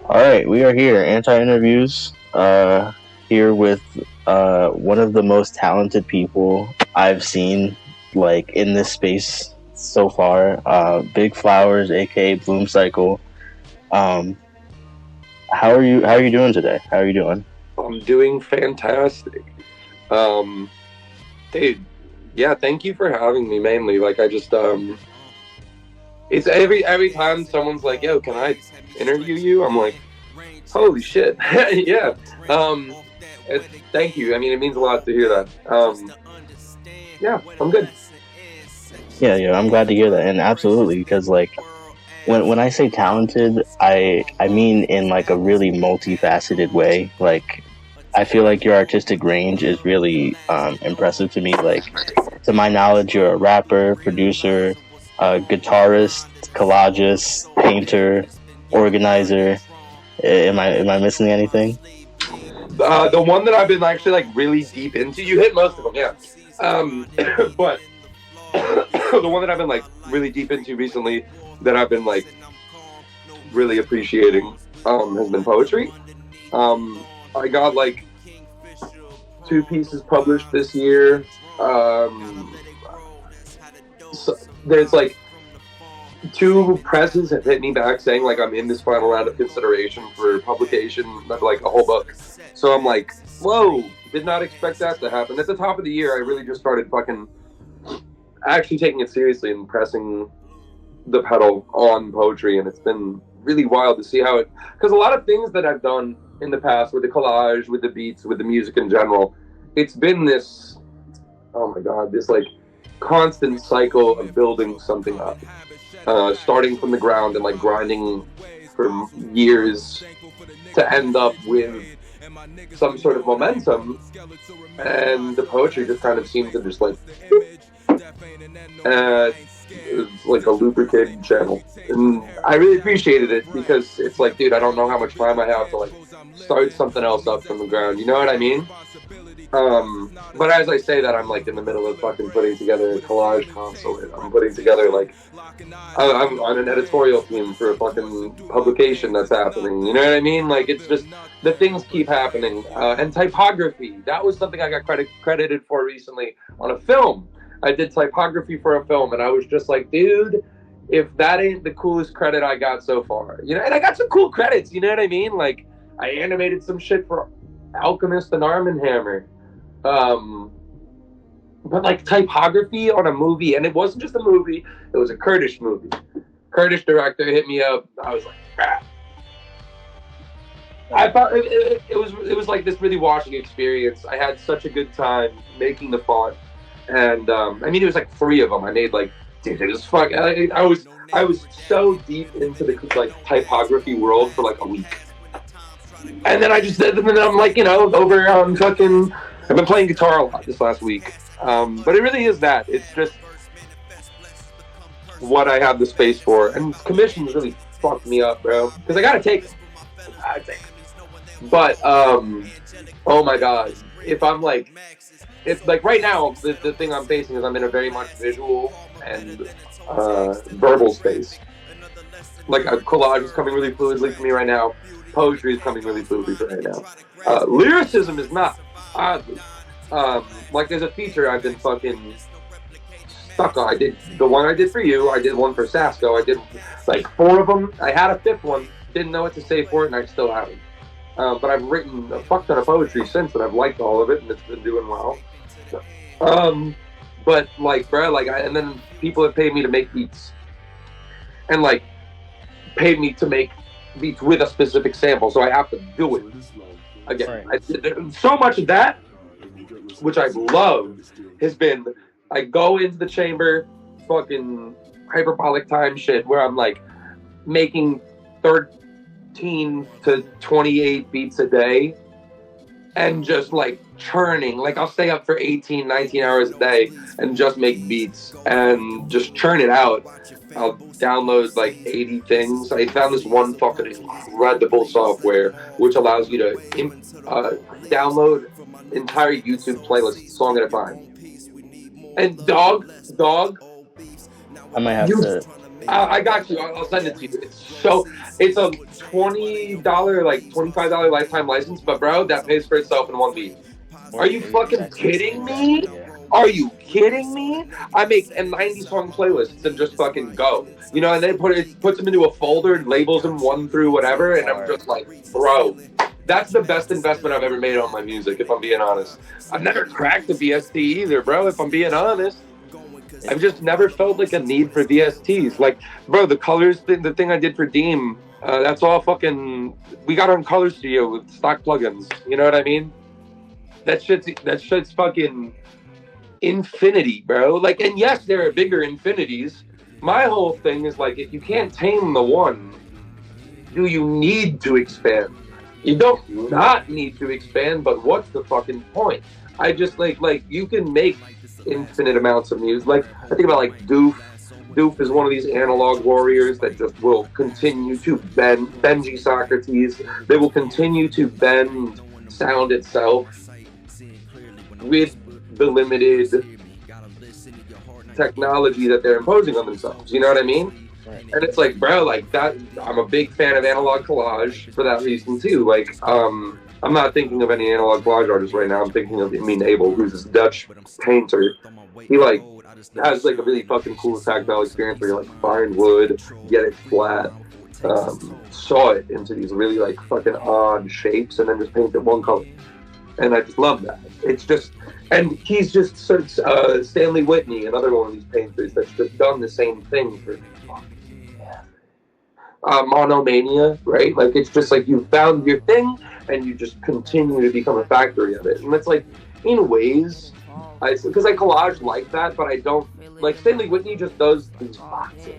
All right, we are here, anti-interviews. Here with one of the most talented people I've seen, like in this space so far. Big Flowers, aka bloomcycle. Um, how are you doing today? How are you doing? I'm doing fantastic. Um, Dude, yeah, thank you for having me mainly. It's every time someone's like, "Yo, can I interview you?" I'm like, "Holy shit." Yeah. Um, Thank you. I mean, it means a lot to hear that. Yeah, I'm good. Yeah, I'm glad to hear that, and absolutely because like when I say talented, I mean in like a really multifaceted way. Like I feel like your artistic range is really impressive to me. Like to my knowledge, you're a rapper, producer, guitarist, collagist, painter, organizer. Am I missing anything? The one that I've been actually like really deep into, you hit most of them, yeah. But the one that I've been like really deep into recently, that I've been like really appreciating, has been poetry. I got like two pieces published this year. So there's like two presses have hit me back saying like I'm in this final round of consideration for publication of like a whole book. So I'm like, whoa, did not expect that to happen. At the top of the year, I really just started fucking actually taking it seriously and pressing the pedal on poetry, and it's been really wild to see how it, because a lot of things that I've done in the past with the collage, with the beats, with the music in general, it's been this, oh my god, this like constant cycle of building something up, starting from the ground and like grinding for years to end up with some sort of momentum, and the poetry just kind of seemed to just like it was like a lubricating channel, and I really appreciated it because it's like, dude, I don't know how much time I have to like start something else up from the ground, you know what I mean? But as I say that, I'm like in the middle of fucking putting together a collage console. I'm putting together like I'm on an editorial team for a fucking publication that's happening. You know what I mean? Like it's just the things keep happening. And typography, that was something I got credited for recently on a film. I did typography for a film, and I was just like, dude, if that ain't the coolest credit I got so far, you know. And I got some cool credits. You know what I mean? Like I animated some shit for Alchemist and Arm & Hammer. But like typography on a movie, and it wasn't just a movie, it was a Kurdish movie. Kurdish director hit me up. I was like, ah. I thought it was like this really washing experience. I had such a good time making the font, and I mean, it was like three of them. I made like, dude, it was fuck. I was so deep into the like typography world for like a week, and then I'm like, you know, over fucking. I've been playing guitar a lot this last week, but it really is that. It's just what I have the space for, and commissions really fucked me up, bro. Because I gotta take them. But oh my god, if like right now, the thing I'm facing is I'm in a very much visual and verbal space. Like a collage is coming really fluidly for me right now. Poetry is coming really fluidly for me right now. Lyricism is not. Oddly, like there's a feature I've been fucking stuck on. I did the one I did for you. I did one for Sasco. I did like four of them. I had a fifth one. Didn't know what to say for it, and I still haven't. But I've written a fuck ton of poetry since, and I've liked all of it, and it's been doing well. But like, bro, like, and then people have paid me to make beats, and like, paid me to make beats with a specific sample, so I have to do it. Again, right. So much of that, which I love, has been I go into the chamber, fucking hyperbolic time shit, where I'm like making 13 to 28 beats a day, and just like churning. Like I'll stay up for 18, 19 hours a day and just make beats and just churn it out. I'll download like 80 things. I found this one fucking incredible software which allows you to download entire YouTube playlists, song at a time. And dog, I might have to I got you. I'll send it to you. It's a $20, like $25 lifetime license, but bro, that pays for itself in one beat. Are you fucking kidding me? Are you kidding me? I make a 90-song playlists and just fucking go. You know, and then puts them into a folder and labels them 1 through whatever, and I'm just like, bro, that's the best investment I've ever made on my music, if I'm being honest. I've never cracked a VST either, bro, if I'm being honest. I've just never felt like a need for VSTs. Like, bro, the colors, the thing I did for Dem, that's all fucking, we got on Color Studio with stock plugins. You know what I mean? That shit's fucking infinity, bro. Like, and yes, there are bigger infinities. My whole thing is like, if you can't tame the one, do you need to expand? You don't not need to expand, but what's the fucking point? I just like you can make infinite amounts of music. Like, I think about like Doof. Doof is one of these analog warriors that just will continue to bend Benji Socrates. They will continue to bend sound itself with the limited technology that they're imposing on themselves. You know what I mean? And it's like, bro, like that. I'm a big fan of analog collage for that reason too. Like, I'm not thinking of any analog collage artists right now. I'm thinking of Amin Abel, who's this Dutch painter. He like has like a really fucking cool tactile experience where you like find wood, get it flat, saw it into these really like fucking odd shapes, and then just paint it one color. And I just love that. It's just, and he's just Stanley Whitney, another one of these painters that's just done the same thing for monomania, right? Like, it's just like you found your thing and you just continue to become a factory of it. And it's like, in ways, because I collage like that, but I don't, like Stanley Whitney just does these boxes.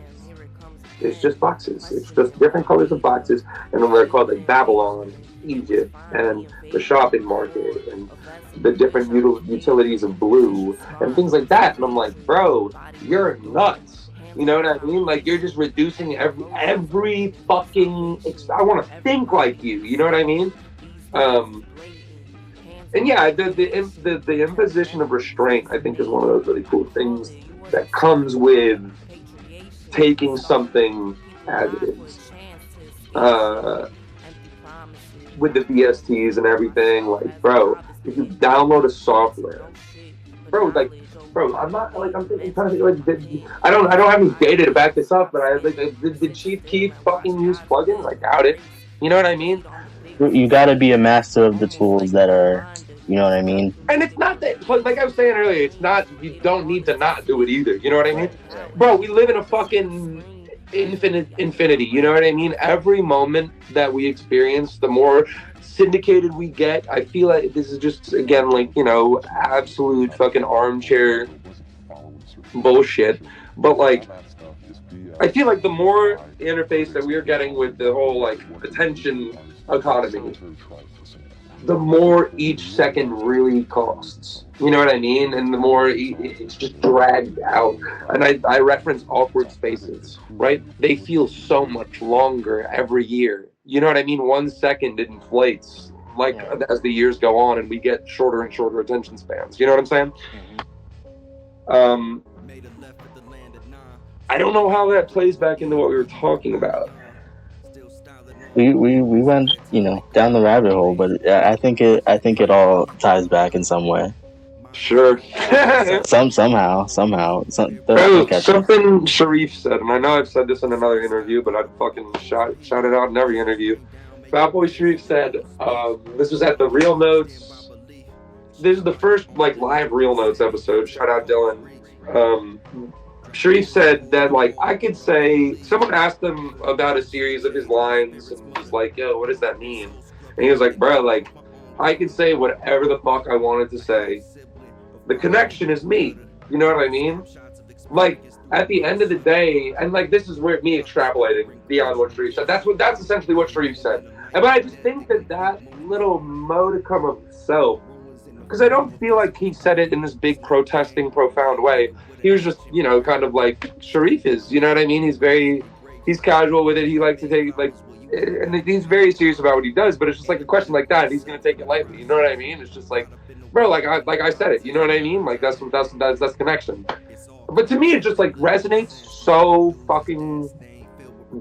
It's just boxes. It's just different colors of boxes, and then they're called like Babylon, Egypt, and the shopping market, and the different utilities of blue, and things like that. And I'm like, bro, you're nuts. You know what I mean? Like, you're just reducing every fucking. I want to think like you. You know what I mean? And yeah, the imposition of restraint, I think, is one of those really cool things that comes with taking something as it is. With the VSTs and everything, like, bro, if you download a software, bro, I'm not like I'm thinking, trying to think, like, I don't have any data to back this up, but I like did Chief Keef fucking use plugins? I doubt it. You know what I mean? You got to be a master of the tools that are, you know what I mean? And it's not that, like I was saying earlier, it's not, you don't need to not do it either. You know what I mean? Bro, we live in a fucking infinity. You know what I mean? Every moment that we experience, the more syndicated we get. I feel like this is just, again, like, you know, absolute fucking armchair bullshit. But like, I feel like the more interface that we're getting with the whole like attention economy, the more each second really costs. You know what I mean? And the more it's just dragged out. And I reference awkward spaces, right? They feel so much longer every year. You know what I mean? 1 second it inflates, like, as the years go on, and we get shorter and shorter attention spans. You know what I'm saying? I don't know how that plays back into what we were talking about. We went, you know, down the rabbit hole, but I think it all ties back in some way. Sure. somehow. Something Sharif said, and I know I've said this in another interview, but I'd fucking shout it out in every interview. Fat Boy Sharif said, this was at the Real Notes. This is the first like live Real Notes episode. Shout out Dylan. Sharif said that, like, I could say, someone asked him about a series of his lines, and he's like, yo, what does that mean? And he was like, bro, like, I could say whatever the fuck I wanted to say. The connection is me. You know what I mean? Like, at the end of the day, and like, this is where me extrapolating beyond what Sharif said. That's essentially what Sharif said. But I just think that little modicum of self, because I don't feel like he said it in this big protesting, profound way. He was just, you know, kind of like Sharif is. You know what I mean? He's casual with it. He likes to take, like, and he's very serious about what he does. But it's just like a question like that, he's gonna take it lightly. You know what I mean? It's just like, bro, like I said it. You know what I mean? Like that's connection. But to me, it just like resonates so fucking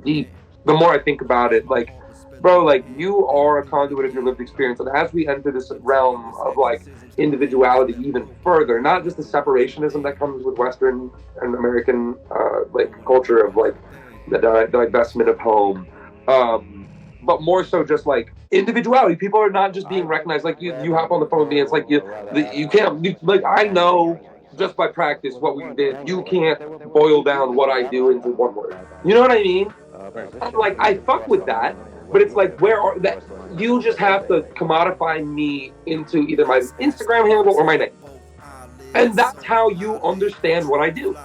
deep. The more I think about it, like, bro, like you are a conduit of your lived experience, and as we enter this realm of like individuality even further, not just the separationism that comes with Western and American like culture of like the divestment of home, but more so just like individuality. People are not just being recognized. Like you hop on the phone with me, it's like you can't like I know just by practice what we did. You can't boil down what I do into one word. You know what I mean? I'm like, I fuck with that, but it's like, where are that? You just have to commodify me into either my Instagram handle or my name. And that's how you understand what I do.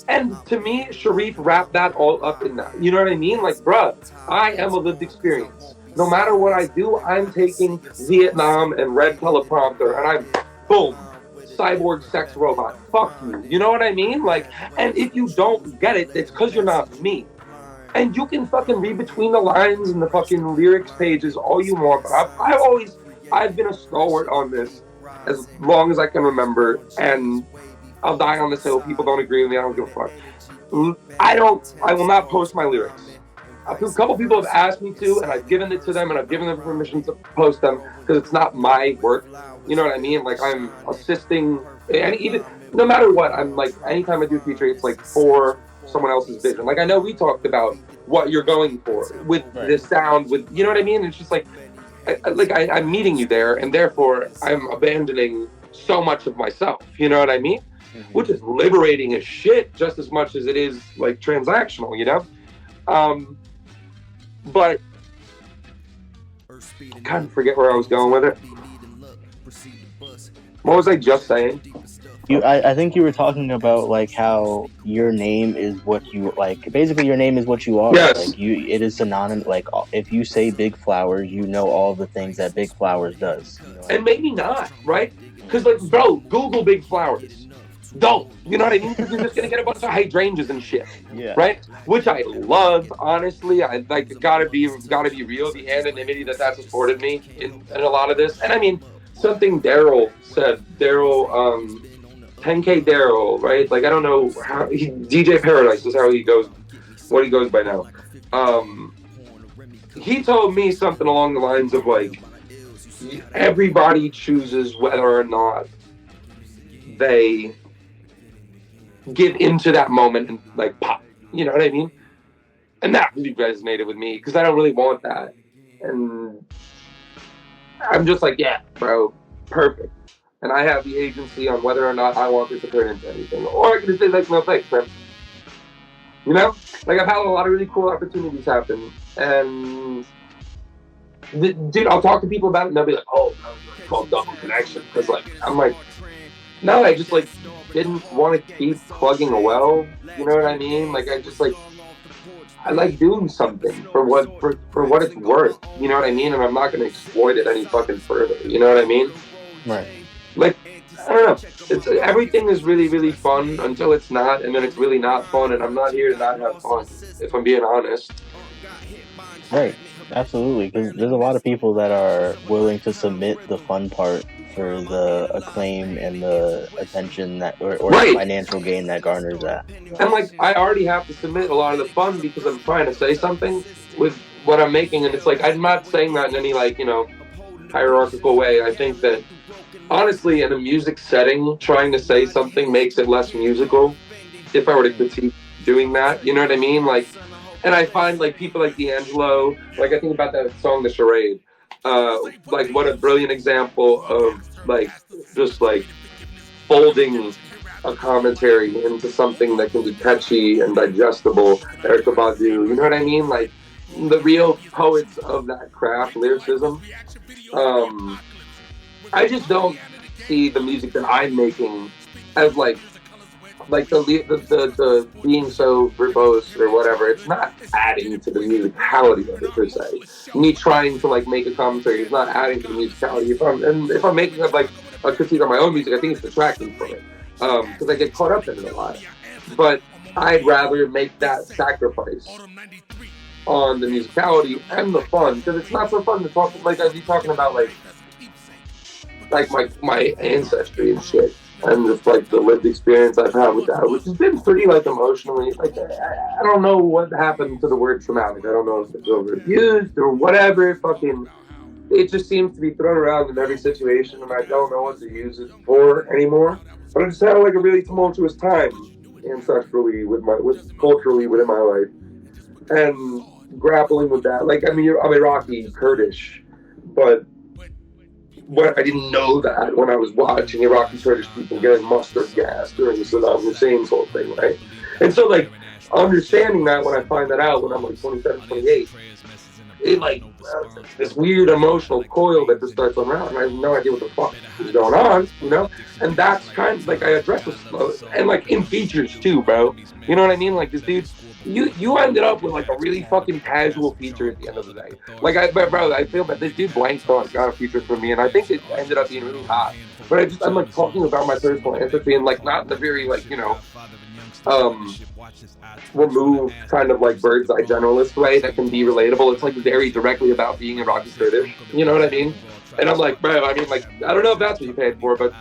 And to me, Sharif wrapped that all up in that. You know what I mean? Like, bruh, I am a lived experience. No matter what I do, I'm taking Vietnam and red teleprompter, and I'm, boom, cyborg sex robot. Fuck you. You know what I mean? Like, and if you don't get it, it's because you're not me. And you can fucking read between the lines and the fucking lyrics pages all you want. But I've been a stalwart on this as long as I can remember, and I'll die on this hill. People don't agree with me. I don't give a fuck. I will not post my lyrics. A couple people have asked me to, and I've given it to them, and I've given them permission to post them because it's not my work. You know what I mean? Like, I'm assisting, and even no matter what, I'm like, anytime I do feature, it's like for someone else's vision. Like, I know we talked about what you're going for with this sound, with, you know what I mean? It's just like I'm meeting you there, and therefore I'm abandoning so much of myself. You know what I mean? Mm-hmm. Which is liberating as shit, just as much as it is like transactional. You know? But I kind of forget where I was going with it. What was I just saying? I think you were talking about like how your name is what you like. Basically, your name is what you are. Yes. Like it is synonymous. Like if you say Big Flowers, you know all the things that Big Flowers does. You know? And maybe not, right? Because like, bro, Google Big Flowers. Don't, you know what I mean? Because you're just gonna get a bunch of hydrangeas and shit, right? Which I love, honestly. I like gotta be real. The anonymity that's afforded me in a lot of this, and I mean something Daryl said. 10K Daryl, right? Like I don't know how DJ Paradise is how he goes, what he goes by now. He told me something along the lines of like, everybody chooses whether or not they give into that moment and like pop, you know what I mean? And that really resonated with me because I don't really want that. And I'm just like, yeah, bro, perfect. And I have the agency on whether or not I want this to turn into anything. Or I can just say like, no thanks, man. You know? Like I've had a lot of really cool opportunities happen. And dude, I'll talk to people about it and they'll be like, oh, it's called double connection. Because like, I'm like, no, I just like didn't want to keep plugging a well. You know what I mean? Like I just like, I like doing something for what it's worth. You know what I mean? And I'm not going to exploit it any fucking further. You know what I mean? Right. Like, I don't know. It's everything is really, really fun until it's not, and then it's really not fun. And I'm not here to not have fun, if I'm being honest. Right. Absolutely. Because there's a lot of people that are willing to submit the fun part for the acclaim and the attention that, or the financial gain that garners that. And like, I already have to submit a lot of the fun because I'm trying to say something with what I'm making, and it's like I'm not saying that in any like, you know, hierarchical way. I think that honestly, in a music setting, trying to say something makes it less musical. If I were to critique doing that, you know what I mean? Like, and I find like people like D'Angelo, like I think about that song, The Charade. Like what a brilliant example of like just like folding a commentary into something that can be catchy and digestible. Erykah Badu, you know what I mean? Like the real poets of that craft, lyricism. I just don't see the music that I'm making as like the being so verbose or whatever. It's not adding to the musicality of it per se. Me trying to like make a commentary is not adding to the musicality. If I'm making like a critique on my own music, I think it's detracting from it because I get caught up in it a lot. But I'd rather make that sacrifice on the musicality and the fun, because it's not so fun to talk like I'd be talking about like my ancestry and shit. and just like the lived experience I've had with that, which has been pretty like emotionally, like I don't know what happened to the word traumatic. I don't know if it's overused or whatever. Fucking, it just seems to be thrown around in every situation, and I don't know what to use it for anymore. But I just had like a really tumultuous time ancestrally with culturally within my life, and grappling with that. Like, I mean, I'm Iraqi Kurdish, but I didn't know that when I was watching Iraqi Kurdish people getting mustard gas during Saddam Hussein's whole thing, right? And so, like, understanding that when I find that out when I'm like 27, 28, it like this weird emotional coil that just starts around, and I have no idea what the fuck is going on, you know? And that's kind of like I address this, and like in features too, bro. You know what I mean? Like this dude, you ended up with like a really fucking casual feature at the end of the day. Like I feel that this dude blanked on got a feature for me, and I think it ended up being really hot. But I'm like talking about my personal ancestry, and like not in the very like, you know, remove kind of like bird's eye generalist way that can be relatable. It's like very directly about being Iraqi Kurdish. You know what I mean? And I'm like, bro, I mean, like, I don't know if that's what you paid for, but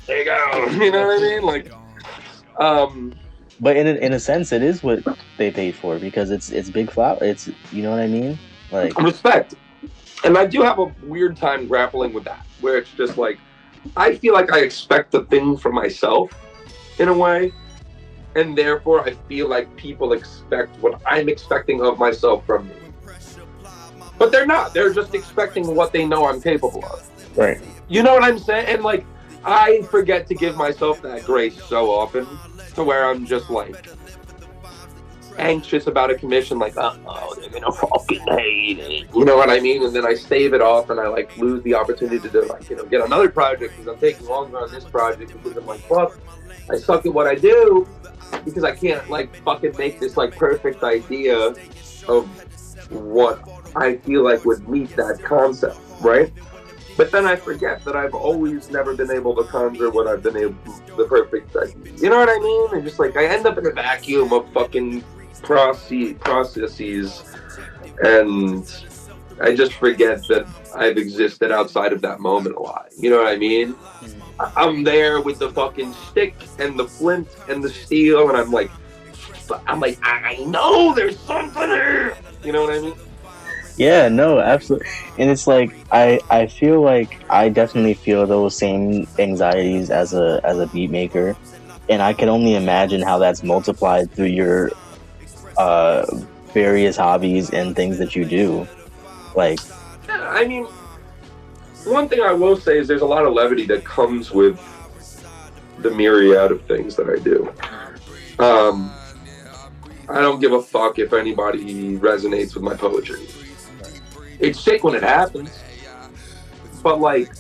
there you go. You know what I mean? Like, but in a sense, it is what they paid for, because it's big flower. It's, you know what I mean? Like, respect. And I do have a weird time grappling with that, where it's just like, I feel like I expect the thing from myself in a way, and therefore I feel like people expect what I'm expecting of myself from me. But they're not. They're just expecting what they know I'm capable of. Right. You know what I'm saying? And like, I forget to give myself that grace so often, to where I'm just like anxious about a commission, like, oh, they're gonna fucking hate it. You know what I mean? And then I stave it off, and I like lose the opportunity to like, you know, get another project because I'm taking longer on this project because I'm like, fuck, I suck at what I do because I can't like fucking make this like perfect idea of what I feel like would meet that concept, right? But then I forget that I've always never been able to conjure what I've been able, the perfect idea. You know what I mean? And just like, I end up in a vacuum of fucking processes, and I just forget that I've existed outside of that moment a lot. You know what I mean? I'm there with the fucking stick and the flint and the steel, and I'm like, I know there's something here. You know what I mean? yeah, no, absolutely. And it's like, I feel like I definitely feel those same anxieties as a beat maker, and I can only imagine how that's multiplied through your various hobbies and things that you do. Like, yeah, I mean, one thing I will say is there's a lot of levity that comes with the myriad of things that I do. I don't give a fuck if anybody resonates with my poetry. It's sick when it happens, but like,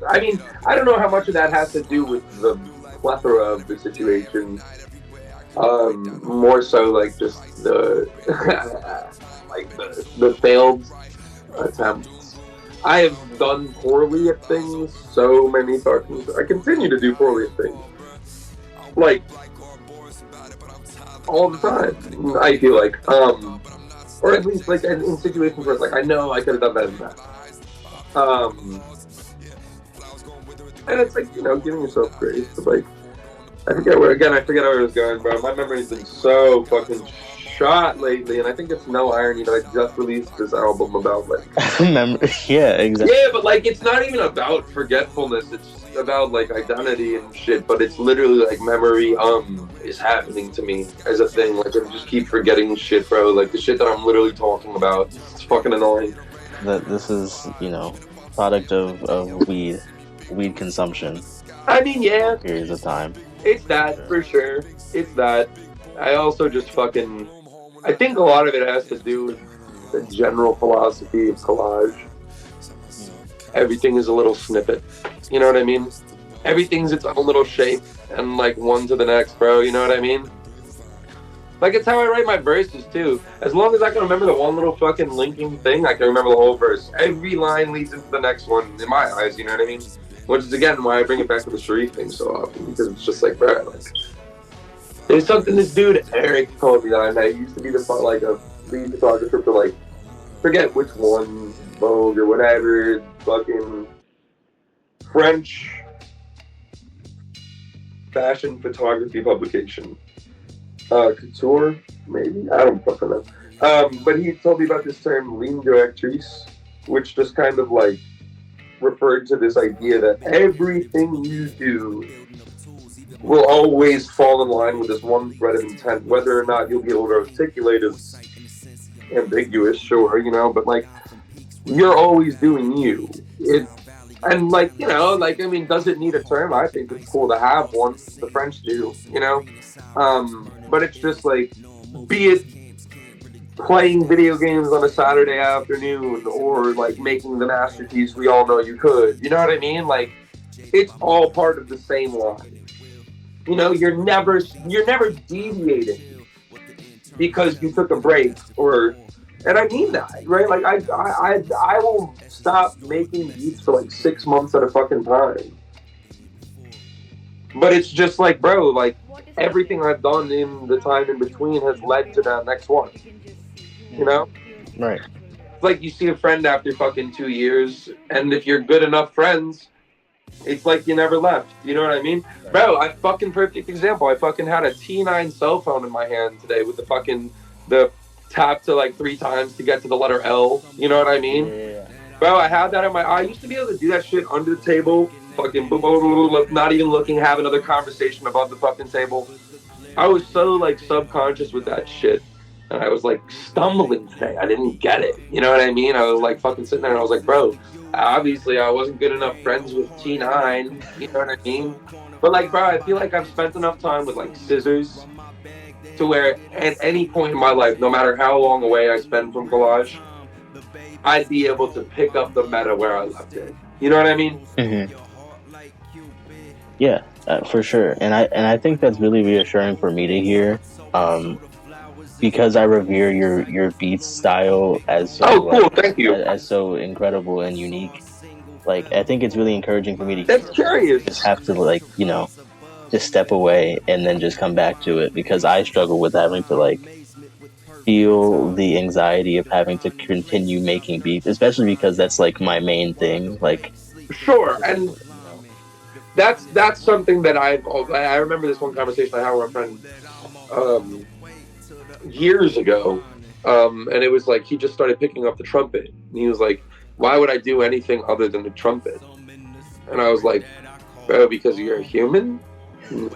I mean, I don't know how much of that has to do with the plethora of the situation. More so like just the like the failed attempts. I have done poorly at things so many fucking. I continue to do poorly at things, like all the time. I feel like, or at least like in situations where it's like I know I could have done better than that. And it's like, you know, giving yourself grace, but like, I forget where I was going, bro. My memory's been so fucking shot lately, and I think it's no irony that I just released this album about like yeah, exactly. Yeah, but like, it's not even about forgetfulness, it's about like identity and shit, but it's literally like memory is happening to me as a thing. Like, I just keep forgetting shit, bro. Like the shit that I'm literally talking about. It's fucking annoying. That this is, you know, product of weed consumption. I mean, yeah. Periods of time. It's that, for sure. It's that. I also just fucking... I think a lot of it has to do with the general philosophy of collage. Everything is a little snippet. You know what I mean? Everything's its own little shape, and like one to the next, bro. You know what I mean? Like, it's how I write my verses, too. As long as I can remember the one little fucking linking thing, I can remember the whole verse. Every line leads into the next one, in my eyes, you know what I mean? Which is, again, why I bring it back to the Sharif thing so often, because it's just like, bro, like, there's something this dude, Eric, told me the other night. He used to be like a lead photographer for, like, forget which one, Vogue or whatever, fucking French fashion photography publication. Couture, maybe? I don't fucking know. But he told me about this term, ligne directrice, which just kind of like referred to this idea that everything you do will always fall in line with this one thread of intent, whether or not you'll be able to articulate is ambiguous, sure, you know, but like you're always doing you. And like, you know, like, I mean, does it need a term? I think it's cool to have one. The French do, you know? But it's just like, be it playing video games on a Saturday afternoon or like making the masterpiece we all know you could. You know what I mean? Like, it's all part of the same line. You know, you're never deviating because you took a break or, and I mean that, right? Like I will stop making beats for like 6 months at a fucking time. But it's just like, bro, like everything I've done in the time in between has led to that next one. You know? Right. It's like you see a friend after fucking 2 years, and if you're good enough friends, it's like you never left. You know what I mean? Right. Bro, I fucking perfect example. I fucking had a T9 cell phone in my hand today with the tap to like 3 times to get to the letter L. You know what I mean? Yeah. Bro, I had that in I used to be able to do that shit under the table, fucking not even looking, have another conversation above the fucking table. I was so like subconscious with that shit. And I was like stumbling today. I didn't get it. You know what I mean? I was like fucking sitting there and I was like, bro, obviously I wasn't good enough friends with T9. You know what I mean? But like, bro, I feel like I've spent enough time with like scissors to where at any point in my life, no matter how long away I spend from collage, I'd be able to pick up the meta where I left it. You know what I mean? Mm-hmm. Yeah, for sure. And I think that's really reassuring for me to hear. Because I revere your beats style as so, cool, thank you. As so incredible and unique. Like, I think it's really encouraging for me to That's curious. Just have to, like, you know, just step away and then just come back to it, because I struggle with having to like feel the anxiety of having to continue making beats, especially because that's like my main thing. Like, sure, and that's something that I remember this one conversation I had with a friend years ago, and it was like he just started picking up the trumpet, and he was like, why would I do anything other than the trumpet? And I was like, bro, because you're a human,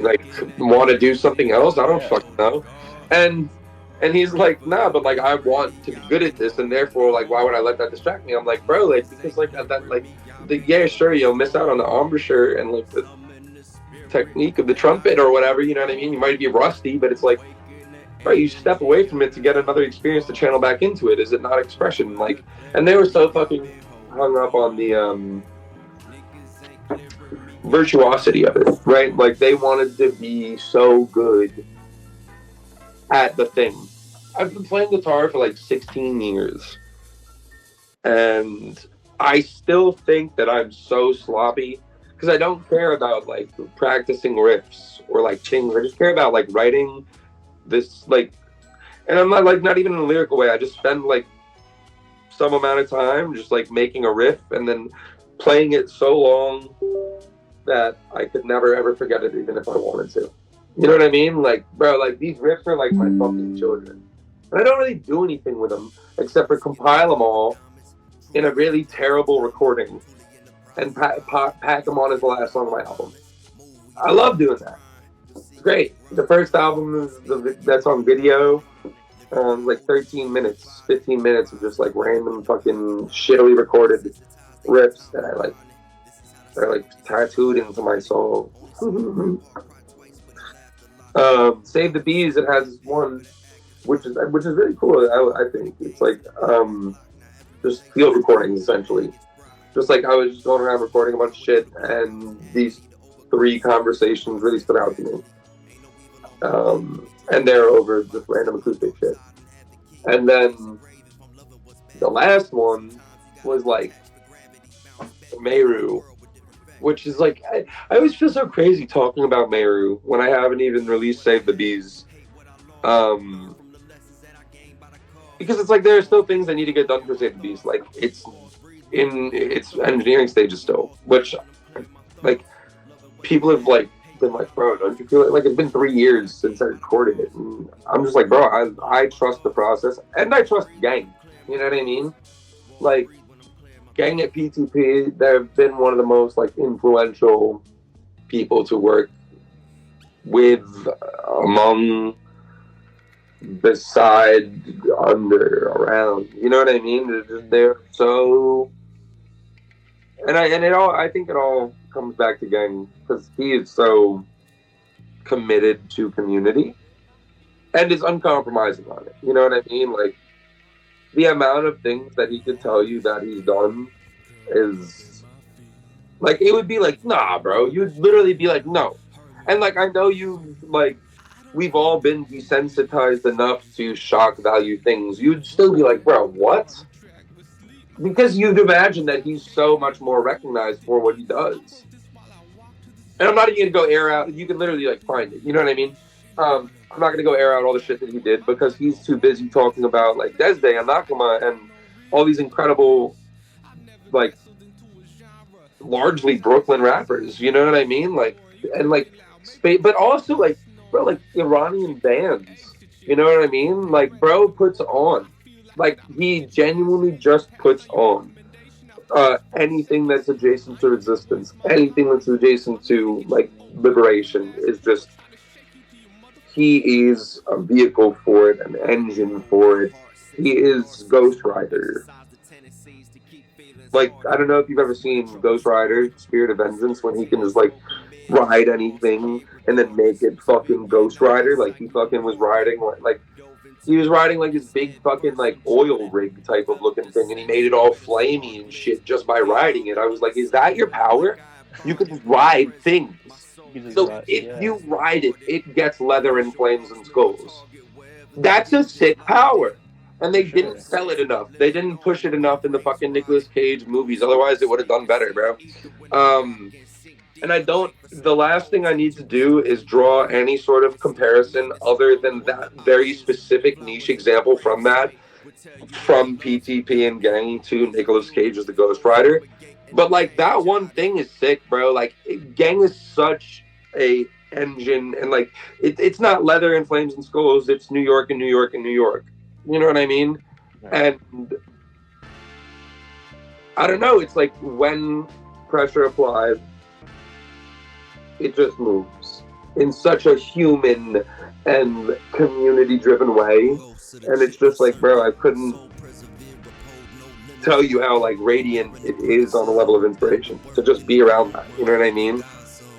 like want to do something else? I don't fucking know. And he's like, nah, but like I want to be good at this, and therefore like why would I let that distract me? I'm like, bro, like because like that like yeah, sure, you'll miss out on the embouchure and like the technique of the trumpet or whatever, you know what I mean? You might be rusty, but it's like, right, you step away from it to get another experience to channel back into it. Is it not expression? Like, and they were so fucking hung up on the virtuosity of it, right? Like they wanted to be so good at the thing. I've been playing guitar for like 16 years, and I still think that I'm so sloppy because I don't care about like practicing riffs or like things. I just care about like writing this, like, and I'm not like, not even in a lyrical way. I just spend like some amount of time just like making a riff and then playing it so long that I could never ever forget it, even if I wanted to. You know what I mean? Like, bro, like these riffs are like my fucking children, and I don't really do anything with them except for compile them all in a really terrible recording and pack them on as the last song of my album. I love doing that. It's great. The first album is that's on video, like 13 minutes, 15 minutes of just like random fucking shittily recorded riffs that I like. They're like tattooed into my soul. Save the Bees, it has one which is really cool. I think it's like just field recordings essentially. Just like I was just going around recording a bunch of shit, and these 3 conversations really stood out to me. And they're over just random acoustic shit. And then the last one was like Meru, which is like, I always feel so crazy talking about Meru when I haven't even released Save the Bees. Because it's like there are still things that need to get done for Save the Bees. Like it's in its engineering stages still, which like people have like been like, bro, don't you feel like it's been 3 years since I recorded it? And I'm just like, bro, I trust the process, and I trust Gang. You know what I mean? Like, Gang at PTP, they've been one of the most like influential people to work with, among, beside, under, around. You know what I mean? They're so, I think it all comes back to Gang, because he is so committed to community and is uncompromising on it. You know what I mean? Like, the amount of things that he could tell you that he's done is like, it would be like, nah, bro. You'd literally be like, no. And like, I know you, like, we've all been desensitized enough to shock value things. You'd still be like, bro, what? Because you'd imagine that he's so much more recognized for what he does. And I'm not even gonna go air out. You can literally like find it. You know what I mean? I'm not gonna go air out all the shit that he did, because he's too busy talking about like Desde and Nakama and all these incredible, like, largely Brooklyn rappers. You know what I mean? Like, and like, but also like, bro, like Iranian bands. You know what I mean? Like, bro puts on, like, he genuinely just puts on anything that's adjacent to resistance, anything that's adjacent to like liberation is just, he is a vehicle for it, an engine for it. He is Ghost Rider. Like, I don't know if you've ever seen Ghost Rider, Spirit of Vengeance, when he can just like ride anything and then make it fucking Ghost Rider. Like, he fucking was riding like he was riding like this big fucking like oil rig type of looking thing, and he made it all flamey and shit just by riding it. I was like, is that your power? You can just ride things. So if you ride it, it gets leather and flames and skulls. That's a sick power. And they didn't sell it enough. They didn't push it enough in the fucking Nicolas Cage movies. Otherwise, it would have done better, bro. And I don't, the last thing I need to do is draw any sort of comparison other than that very specific niche example from PTP and Gang to Nicolas Cage as the Ghost Rider. But like, that one thing is sick, bro. Like, Gang is such a engine, and like, it's not leather and flames and skulls. It's New York and New York and New York. You know what I mean? And I don't know. It's like, when pressure applied, it just moves in such a human and community-driven way. And it's just like, bro, I couldn't tell you how like radiant it is on the level of inspiration to just be around that. You know what I mean?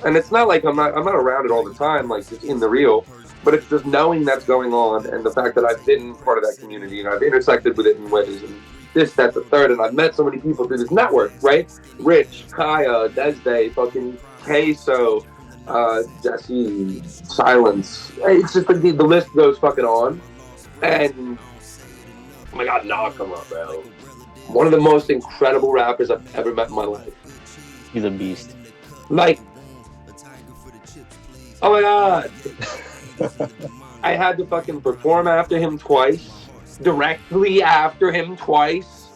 And it's not like I'm not around it all the time, like just in the real, but it's just knowing that's going on, and the fact that I've been part of that community and I've intersected with it in ways, and this, that, the third, and I've met so many people through this network, right? Rich, Kaya, Desde, fucking Queso, Jesse, Silence. It's just like the list goes fucking on. And oh my god, Nakama, bro. One of the most incredible rappers I've ever met in my life. He's a beast. Like, oh my god. I had to fucking perform after him twice. Directly after him twice.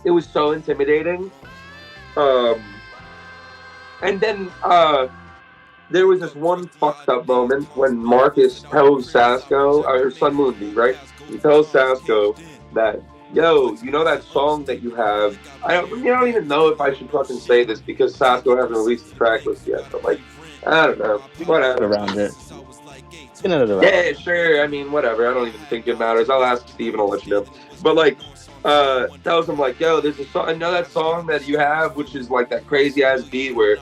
It was so intimidating. And then there was this one fucked up moment when Marcus tells Sasko, or Sun Moonby, right? He tells Sasko that, yo, you know that song that you have? I don't even know if I should fucking say this because Sasko hasn't released the track list yet, but like, I don't know. Whatever. Around it. Yeah, sure. I mean, whatever. I don't even think it matters. I'll ask Steve and I'll let you know. But like, tells him like, yo, there's a song, I know that song that you have, which is like that crazy ass beat where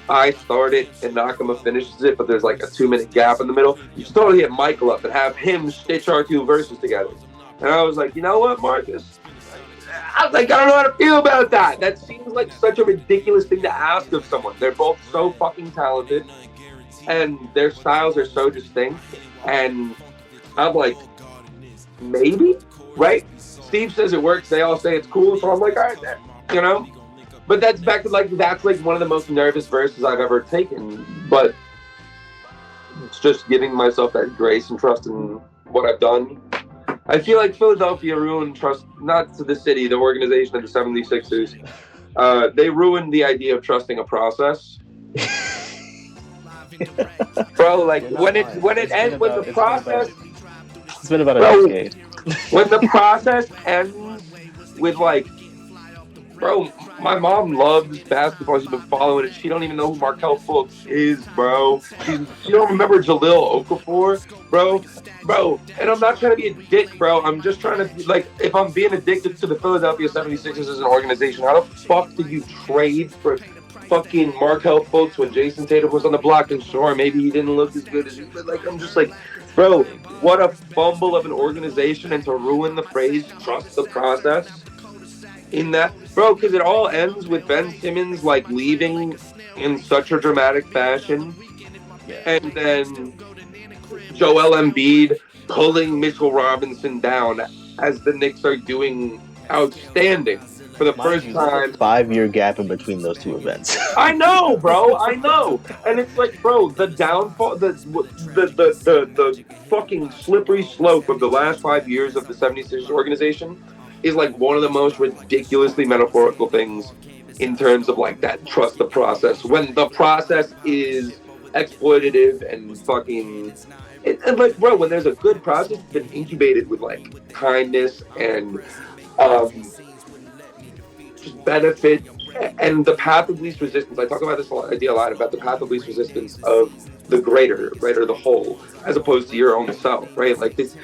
I start it and Nakama finishes it, but there's like a 2-minute gap in the middle. You should totally hit Michael up and have him stitch our two verses together. And I was like, you know what, Marcus? I was like, I don't know how to feel about that. That seems like such a ridiculous thing to ask of someone. They're both so fucking talented, and their styles are so distinct. And I'm like, maybe, right? Steve says it works. They all say it's cool. So I'm like, all right, then, you know? But that's back to like, that's like one of the most nervous verses I've ever taken. But it's just giving myself that grace and trust in what I've done. I feel like Philadelphia ruined trust, not to the city, the organization of the 76ers. They ruined the idea of trusting a process. bro. Like when it ends, when the process, it's been about a bro, decade. when the process ends with like, bro, my mom loves basketball. She's been following it. She don't even know who Markel Fultz is, bro. She don't remember Jalil Okafor, bro. And I'm not trying to be a dick, bro. I'm just trying to, like, if I'm being addicted to the Philadelphia 76ers as an organization, how the fuck did you trade for fucking Markel Fultz when Jason Tatum was on the block? And sure, maybe he didn't look as good as you, but like, I'm just like, bro, what a fumble of an organization, and to ruin the phrase "trust the process" in that, bro, because it all ends with Ben Simmons like leaving in such a dramatic fashion, and then Joel Embiid pulling Mitchell Robinson down as the Knicks are doing outstanding for the first time. 5-year gap in between those two events. I know, bro. I know, and it's like, bro, the downfall, the fucking slippery slope of the last 5 years of the 76ers organization is like one of the most ridiculously metaphorical things in terms of like that trust the process, when the process is exploitative and fucking, and like, bro, when there's a good process that's been incubated with like kindness and just benefit and the path of least resistance. I talk about this idea a lot, about the path of least resistance of the greater, right, or the whole, as opposed to your own self, right? Like it's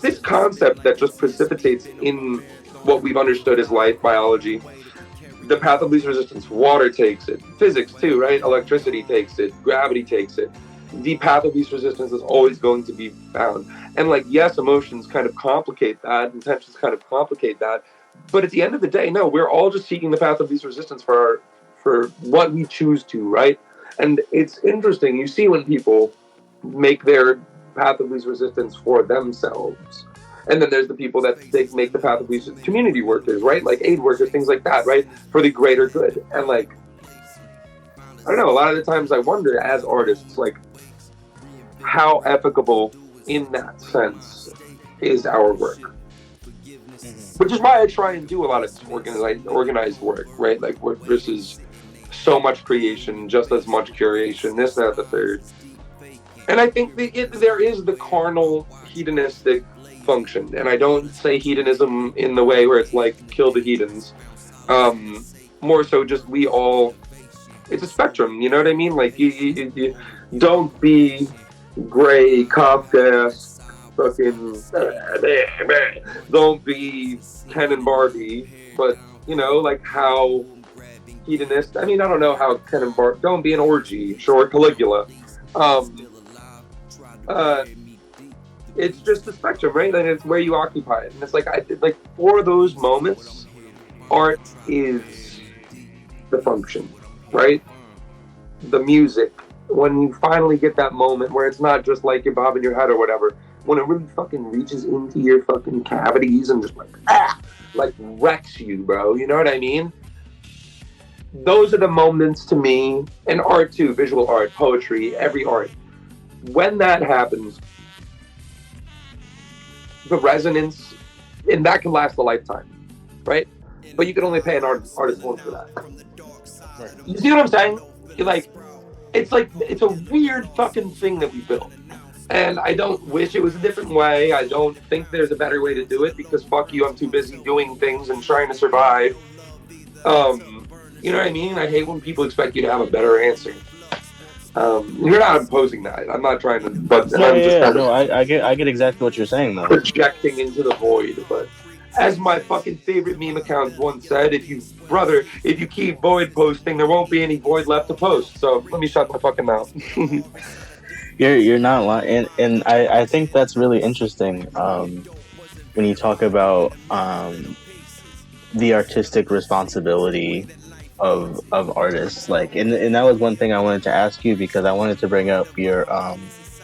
this concept that just precipitates in what we've understood as life, biology. The path of least resistance. Water takes it. Physics too, right? Electricity takes it. Gravity takes it. The path of least resistance is always going to be found. And like, yes, emotions kind of complicate that. Intentions kind of complicate that. But at the end of the day, no, we're all just seeking the path of least resistance for what we choose to, right? And it's interesting. You see when people make their path of least resistance for themselves. And then there's the people that they make the path of least, community workers, right? Like aid workers, things like that, right? For the greater good. And like, I don't know, a lot of the times I wonder as artists, like, how ethical in that sense is our work. Which is why I try and do a lot of organized work, right? Like versus so much creation, just as much curation, this, that, the third. And I think there is the carnal, hedonistic function. And I don't say hedonism in the way where it's like, kill the heathens. More so just we all, it's a spectrum, you know what I mean? Like, you don't be gray, Kafka, fucking, don't be Ken and Barbie, but, you know, like how hedonist, I mean, I don't know how Ken and Barbie, don't be an orgy, sure, Caligula. It's just the spectrum, right? And it's where you occupy it. And it's like, like for those moments, art is the function, right? The music, when you finally get that moment where it's not just like you're bobbing your head or whatever, when it really fucking reaches into your fucking cavities and just like wrecks you, bro. You know what I mean? Those are the moments to me, and art too, visual art, poetry, every art. When that happens, the resonance, and that can last a lifetime, right? But you can only pay an artist once for that. You see what I'm saying? It's a weird fucking thing that we built. And I don't wish it was a different way. I don't think there's a better way to do it, because fuck you, I'm too busy doing things and trying to survive. You know what I mean? I hate when people expect you to have a better answer. You're not imposing that. I'm not trying to, but I get exactly what you're saying though. Projecting into the void. But as my fucking favorite meme account once said, if you keep void posting, there won't be any void left to post. So let me shut my fucking mouth. You're not lying, and I think that's really interesting when you talk about the artistic responsibility of artists. Like, and that was one thing I wanted to ask you, because I wanted to bring up your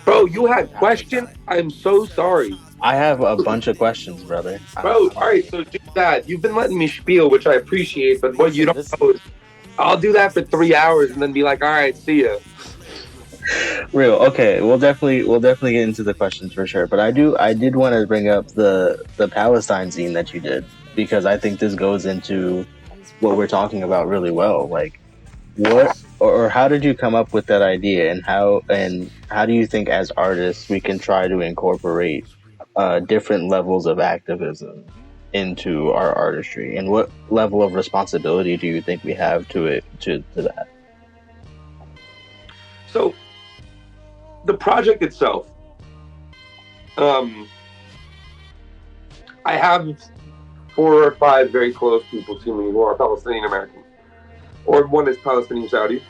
Bro, you had questions? I'm so sorry. I have a bunch of questions, brother. Bro, all right, so do that. You've been letting me spiel, which I appreciate, but what you don't know is I'll do that for 3 hours and then be like, all right, see ya. Real. Okay, we'll definitely get into the questions for sure. But I did want to bring up the Palestine zine that you did, because I think this goes into what we're talking about really well. Like, or how did you come up with that idea, and how do you think as artists we can try to incorporate different levels of activism into our artistry, and what level of responsibility do you think we have to that? So the project itself, I have 4 or 5 very close people to me who are Palestinian American, or one is Palestinian Saudi,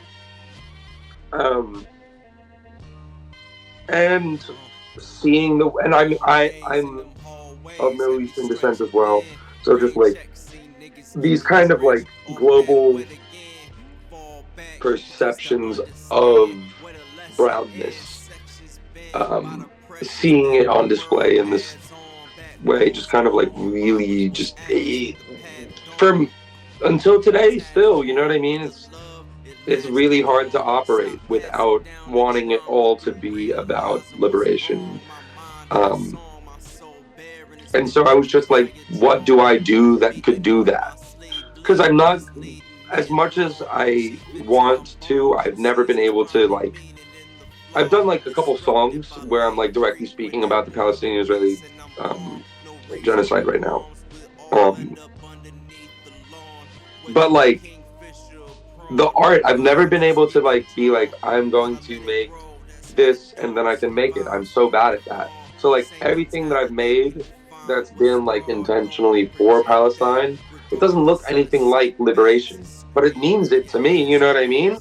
and seeing I'm of Middle Eastern descent as well, so just like these kind of like global perceptions of brownness, seeing it on display in this way, just kind of like really just from until today still, you know what I mean? It's really hard to operate without wanting it all to be about liberation. And so I was just like, what do I do that could do that? Because I'm not, as much as I want to, I've never been able to, like, I've done like a couple songs where I'm like directly speaking about the Palestinian-Israeli genocide right now. But like the art, I've never been able to like be like, I'm going to make this and then I can make it. I'm so bad at that. So like everything that I've made that's been like intentionally for Palestine, it doesn't look anything like liberation, but it means it to me, you know what I mean?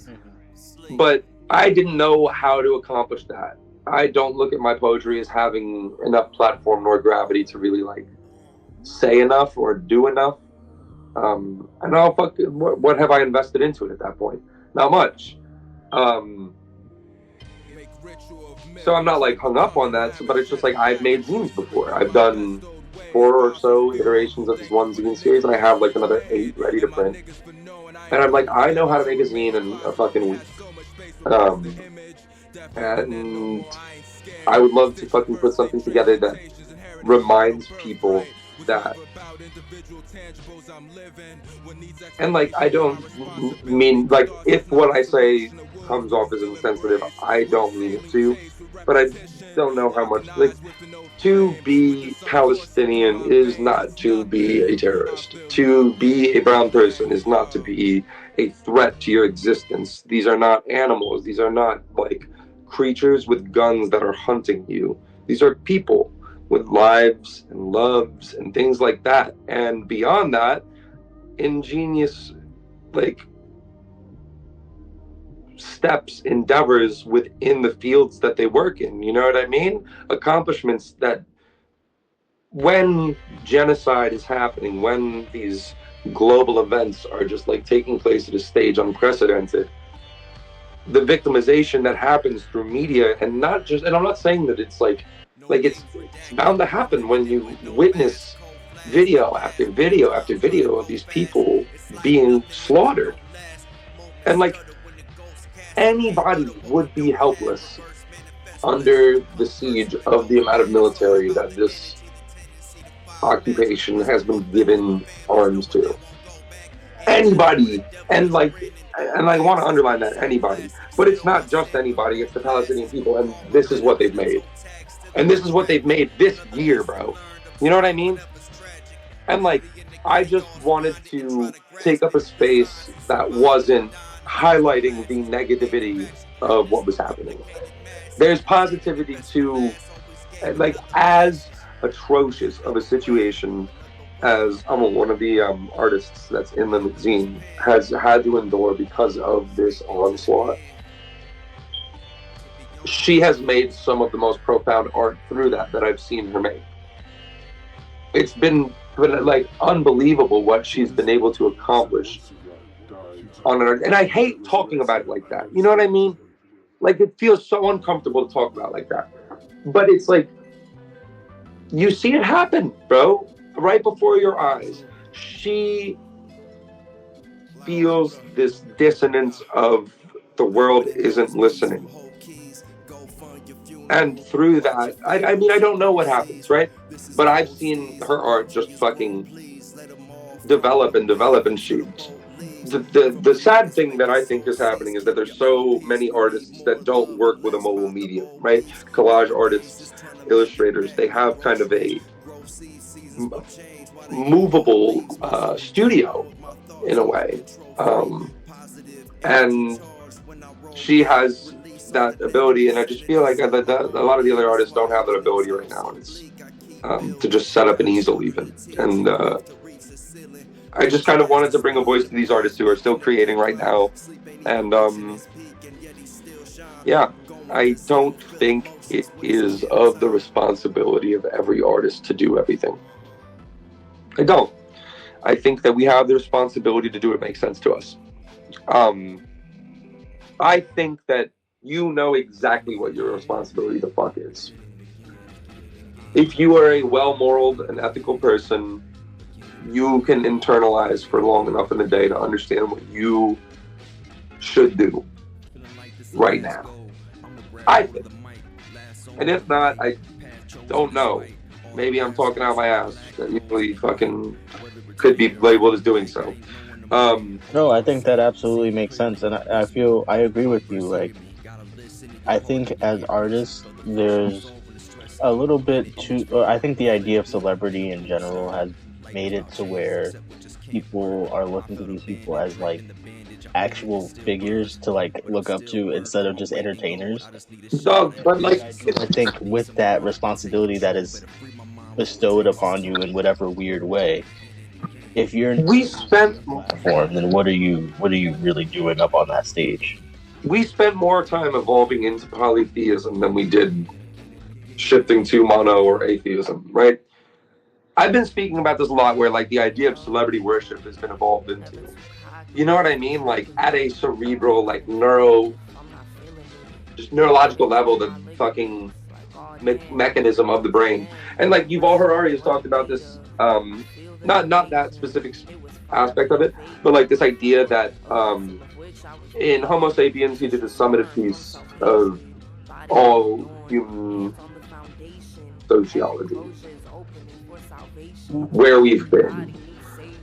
But I didn't know how to accomplish that. I don't look at my poetry as having enough platform nor gravity to really like say enough or do enough. And what have I invested into it at that point? Not much. So I'm not like hung up on that, but it's just like I've made zines before. I've done 4 or so iterations of this one zine series, and I have like another 8 ready to print. And I'm like, I know how to make a zine in a fucking week. And I would love to fucking put something together that reminds people that. And like, I don't mean like, if what I say comes off as insensitive, I don't mean it to, but I don't know how much, like, to be Palestinian is not to be a terrorist. To be a brown person is not to be a threat to your existence. These are not animals. These are not like creatures with guns that are hunting you. These are people with lives and loves and things like that. And beyond that, ingenious, like, steps, endeavors within the fields that they work in, you know what I mean? Accomplishments that when genocide is happening, when these global events are just like taking place at a stage unprecedented, the victimization that happens through media, and not just, and I'm not saying that it's like it's bound to happen when you witness video after video after video of these people being slaughtered. And like, anybody would be helpless under the siege of the amount of military that this occupation has been given arms to. Anybody, and I want to underline that, anybody. But it's not just anybody, it's the Palestinian people, and this is what they've made. And this is what they've made this year, bro. You know what I mean? And like, I just wanted to take up a space that wasn't highlighting the negativity of what was happening. There's positivity to, like, as atrocious of a situation as one of the artists that's in the zine has had to endure because of this onslaught. She has made some of the most profound art through that I've seen her make. It's been like unbelievable what she's been able to accomplish on an art. And I hate talking about it like that. You know what I mean? Like, it feels so uncomfortable to talk about like that. But it's like, you see it happen, bro, right before your eyes. She feels this dissonance of the world isn't listening. And through that, I mean, I don't know what happens, right? But I've seen her art just fucking develop and develop, and she the sad thing that I think is happening is that there's so many artists that don't work with a mobile medium, right? Collage artists, illustrators, they have kind of a movable studio in a way, and she has that ability, and I just feel like a lot of the other artists don't have that ability right now. And it's to just set up an easel even, and I just kind of wanted to bring a voice to these artists who are still creating right now, and yeah, I don't think it is of the responsibility of every artist to do everything. I don't. I think that we have the responsibility to do what makes sense to us. I think that you know exactly what your responsibility the fuck is. If you are a well-moraled and ethical person, you can internalize for long enough in the day to understand what you should do right now. I think. And if not, I don't know. Maybe I'm talking out my ass. That usually fucking could be labeled as doing so. No, I think that absolutely makes sense, and I feel I agree with you. Like, I think as artists, there's a little bit too. Or I think the idea of celebrity in general has made it to where people are looking to these people as like actual figures to like look up to instead of just entertainers. So, but like, I think with that responsibility that is bestowed upon you in whatever weird way, if you're we spent form, then what are you really doing up on that stage? We spent more time evolving into polytheism than we did shifting to mono or atheism, right? I've been speaking about this a lot, where like the idea of celebrity worship has been evolved into, you know what I mean? Like at a cerebral, like just neurological level, the fucking mechanism of the brain. And like Yuval Harari has talked about this, not that specific aspect of it, but like this idea that in Homo Sapiens, he did a summative piece of all human sociology, where we've been.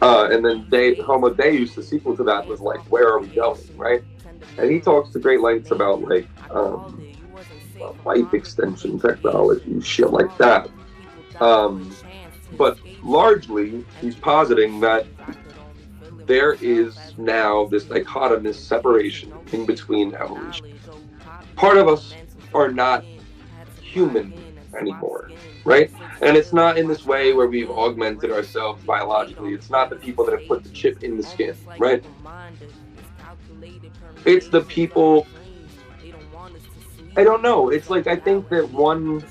And then Homo Deus, the sequel to that, was like, where are we going, right? And he talks to great lengths about like life extension technology, shit like that. But largely, he's positing that there is now this dichotomous separation in between evolution. Part of us are not human anymore, right? And it's not in this way where we've augmented ourselves biologically. It's not the people that have put the chip in the skin, right? It's the people, I don't know. It's like, I think that one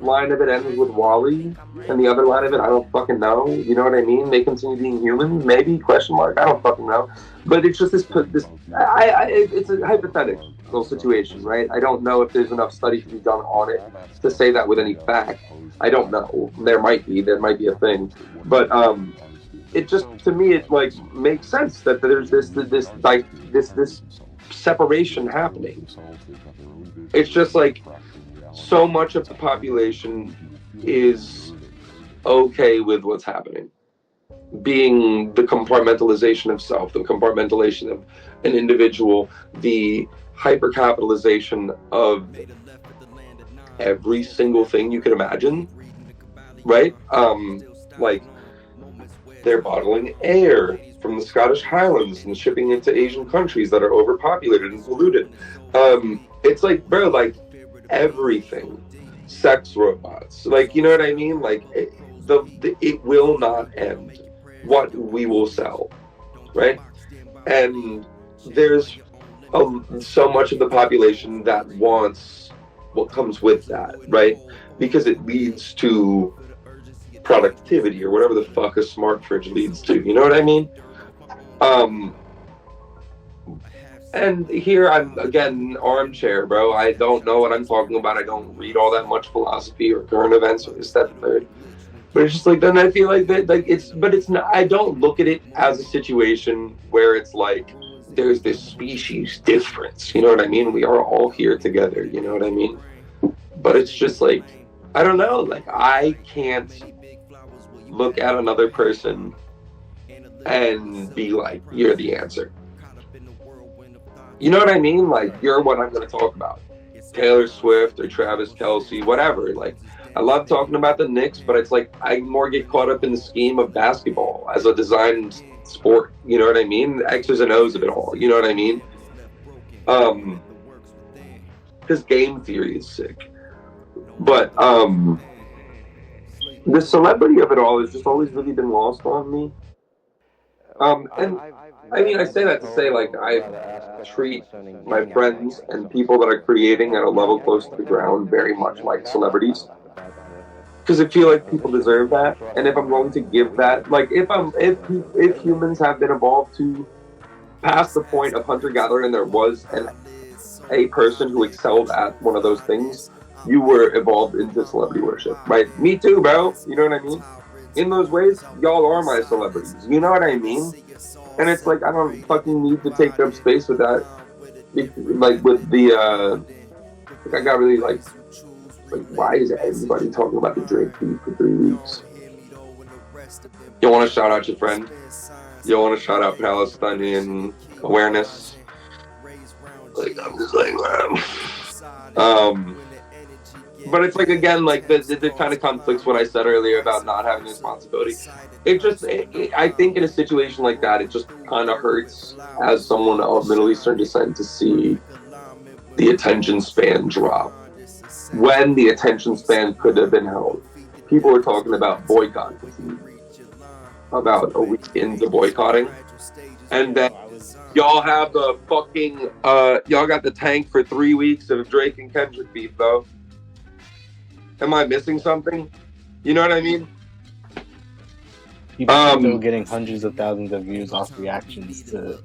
line of it ends with Wally, and the other line of it, I don't fucking know. You know what I mean? They continue being human, maybe? Question mark. I don't fucking know. But it's just it's a hypothetical situation, right? I don't know if there's enough study to be done on it to say that with any fact. I don't know. There might be a thing, but it just, to me, it like makes sense that there's this separation happening. It's just like, so much of the population is okay with what's happening, being the compartmentalization of self, the compartmentalization of an individual, the hypercapitalization of every single thing you can imagine, right? Like, they're bottling air from the Scottish Highlands and shipping it to Asian countries that are overpopulated and polluted. It's like, bro, like, everything, sex robots, like, you know what I mean? Like, it will not end what we will sell, right? And there's so much of the population that wants what comes with that, right? Because it leads to productivity or whatever the fuck a smart fridge leads to, you know what I mean? And here I'm, again, armchair, bro. I don't know what I'm talking about. I don't read all that much philosophy or current events or this, that, and third. But it's just like, then I feel like that, like, it's not, I don't look at it as a situation where it's like, there's this species difference, you know what I mean? We are all here together, you know what I mean? But it's just like, I don't know, like, I can't look at another person and be like, you're the answer. You know what I mean? Like, you're what I'm going to talk about. Taylor Swift or Travis Kelce, whatever. Like, I love talking about the Knicks, but it's like I more get caught up in the scheme of basketball as a designed sport. You know what I mean? The X's and O's of it all. You know what I mean? Because game theory is sick. But the celebrity of it all has just always really been lost on me. And I mean, I say that to say, like, I treat my friends and people that are creating at a level close to the ground very much like celebrities. Because I feel like people deserve that. And if I'm going to give that, like, if humans have been evolved to past the point of hunter-gatherer and there was a person who excelled at one of those things, you were evolved into celebrity worship, right? Me too, bro. You know what I mean? In those ways, y'all are my celebrities. You know what I mean? And it's like, I don't fucking need to take up space with that. Like, with the, like, I got really, like, why is everybody talking about the Drake beat for 3 weeks? You want to shout out your friend? You want to shout out Palestinian awareness? Like, I'm just like, but it's like, again, like the kind of conflicts what I said earlier about not having responsibility. I think in a situation like that, it just kind of hurts as someone of Middle Eastern descent to see the attention span drop when the attention span could have been held. People were talking about boycott about a week into boycotting, and then y'all have the fucking y'all got the tank for 3 weeks of Drake and Kendrick beef though. Am I missing something? You know what I mean? People are still getting hundreds of thousands of views off reactions to.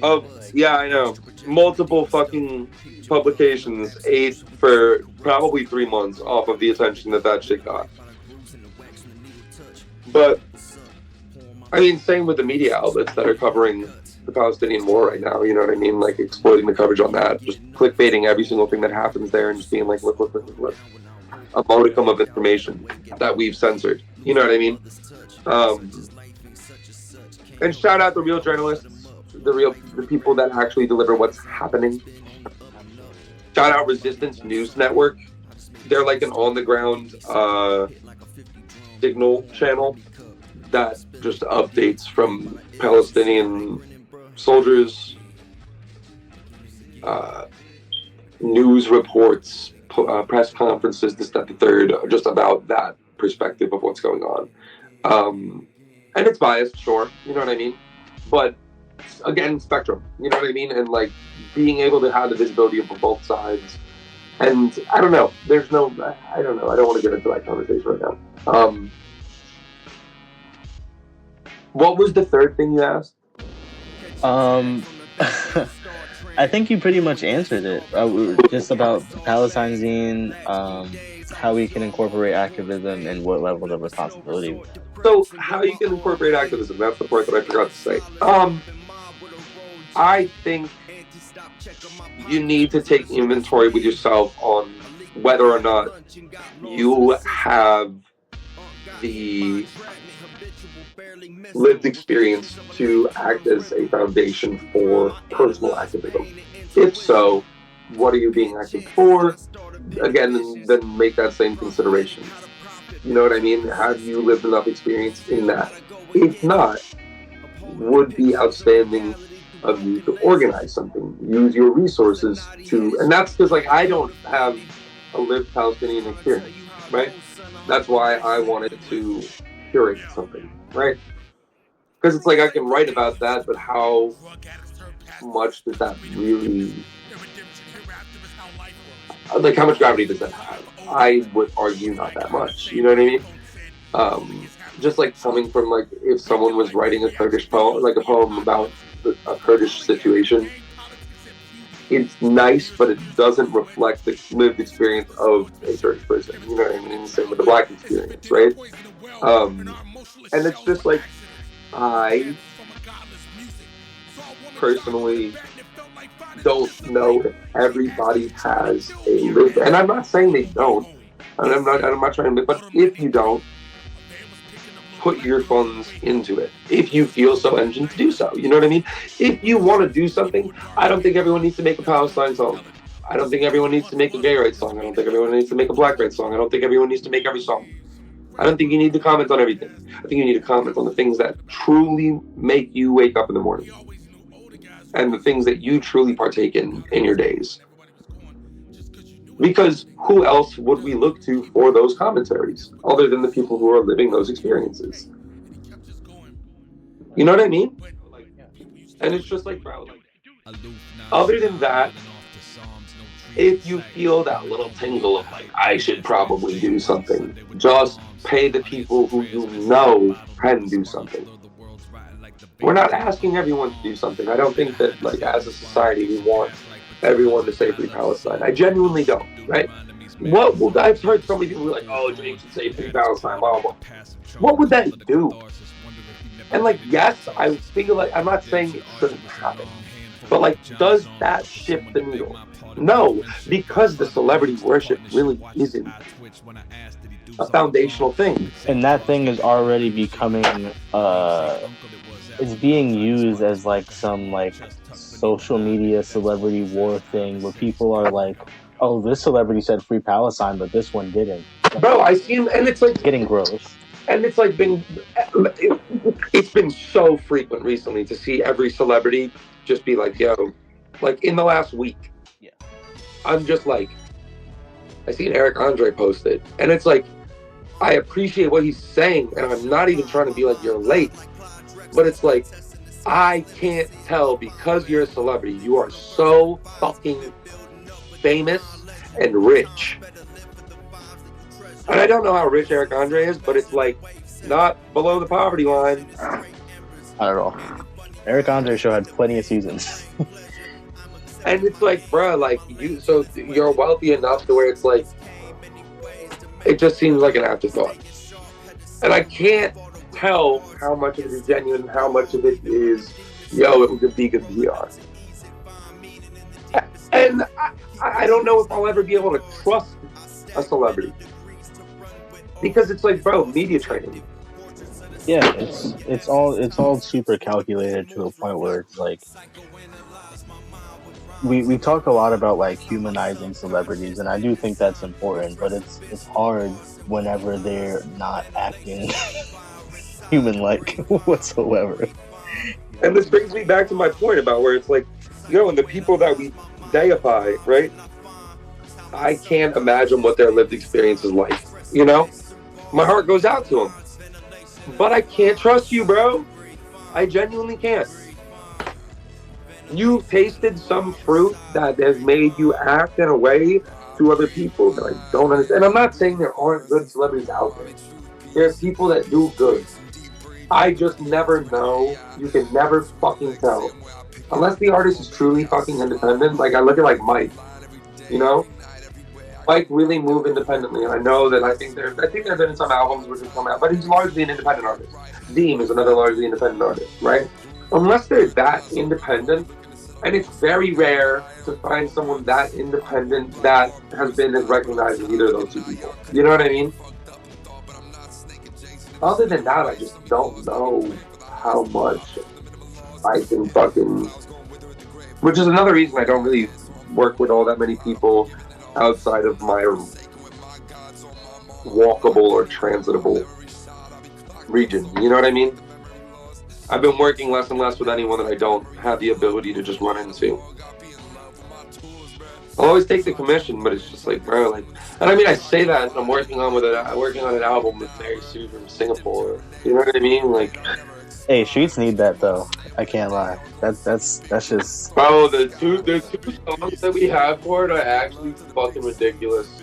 Oh, yeah, I know. Multiple fucking publications ate for probably 3 months off of the attention that shit got. But, I mean, same with the media outlets that are covering the Palestinian war right now, you know what I mean? Like, exploiting the coverage on that. Just clickbaiting every single thing that happens there and just being like, look. A modicum of information that we've censored. You know what I mean? And shout out the real journalists, the people that actually deliver what's happening. Shout out Resistance News Network. They're like an on-the-ground signal channel that just updates from Palestinian soldiers, news reports, press conferences, this, that, the third, just about that perspective of what's going on. And it's biased, sure, you know what I mean? But, again, spectrum, you know what I mean? And, like, being able to have the visibility of both sides. And, I don't know, I don't know, I don't want to get into that conversation right now. What was the third thing you asked? I think you pretty much answered it. Just about Palestine zine, how we can incorporate activism and what level of responsibility. So, how you can incorporate activism, that's the part that I forgot to say. I think you need to take inventory with yourself on whether or not you have the lived experience to act as a foundation for personal activism. If so, what are you being active for? Again, then make that same consideration. You know what I mean? Have you lived enough experience in that? If not, would be outstanding of you to organize something. Use your resources to, and that's because, like, I don't have a lived Palestinian experience, right? That's why I wanted to curate something, right? Because it's like I can write about that, but how much does that really, like, how much gravity does that have? I would argue not that much, you know what I mean? Just like coming from, like, if someone was writing a Kurdish poem, like a poem about a Kurdish situation, it's nice, but it doesn't reflect the lived experience of a Kurdish person, you know what I mean? Same with the Black experience, right? And it's just like, I personally don't know if everybody has a lived, and I'm not saying they don't, and I'm not trying to, but if you don't, put your funds into it if you feel so engine to do so. You know what I mean? If you want to do something, I don't think everyone needs to make a Palestine song. I don't think everyone needs to make a gay rights song. I don't think everyone needs to make a black rights song. I don't think everyone needs to make every song. I don't think you need to comment on everything. I think you need to comment on the things that truly make you wake up in the morning and the things that you truly partake in your days. Because who else would we look to for those commentaries other than the people who are living those experiences? You know what I mean? And it's just like, bro, other than that, if you feel that little tingle of like, I should probably do something, just pay the people who you know can do something. We're not asking everyone to do something. I don't think that, like, as a society, we want everyone to say free Palestine. I genuinely don't, right? I've heard so many people be like, oh, James should say free Palestine, blah, blah, blah. What would that do? And, like, yes, I feel like, I'm not saying it shouldn't happen, but, like, does that shift the needle? No, because the celebrity worship really isn't a foundational thing. And that thing is already becoming, it's being used as like some like social media celebrity war thing where people are like, oh, this celebrity said free Palestine, but this one didn't. Bro, I see him, and it's like getting gross. And it's like it's been so frequent recently to see every celebrity just be like, yo, like in the last week. Yeah. I'm just like, I seen Eric Andre post it, and it's like, I appreciate what he's saying, and I'm not even trying to be like, you're late. But it's like, I can't tell because you're a celebrity. You are so fucking famous and rich. And I don't know how rich Eric Andre is, but it's like not below the poverty line. Not at all. Eric Andre show had plenty of seasons. And it's like, bro, like you're wealthy enough to where it's like, it just seems like an afterthought. And I can't tell how much of it is genuine and how much of it is, yo, it would be good PR. And I don't know if I'll ever be able to trust a celebrity. Because it's like, bro, media training. Yeah, it's all super calculated to a point where it's like, we talk a lot about like humanizing celebrities, and I do think that's important, but it's hard whenever they're not acting human-like whatsoever. And this brings me back to my point about where it's like, yo, and the people that we deify, right? I can't imagine what their lived experience is like, you know? My heart goes out to them. But I can't trust you, bro. I genuinely can't. You've tasted some fruit that has made you act in a way to other people that I don't understand. And I'm not saying there aren't good celebrities out there. There are people that do good. I just never know. You can never fucking tell. Unless the artist is truly fucking independent. Like, I look at, like, Mike. You know? Mike really move independently. And I know that I think there have been some albums which have come out, but he's largely an independent artist. Dem is another largely independent artist, right? Unless they're that independent, and it's very rare to find someone that independent that has been as recognized as either of those two people. You know what I mean? Other than that, I just don't know how much I can fucking... Which is another reason I don't really work with all that many people outside of my walkable or transitable region. You know what I mean? I've been working less and less with anyone that I don't have the ability to just run into. I'll always take the commission, but it's just like, bro, like, and I mean, I say that I'm working on an album with Mary Sue from Singapore. You know what I mean? Like, hey, streets need that though. I can't lie. That's just. Bro, the two songs that we have for it are actually fucking ridiculous.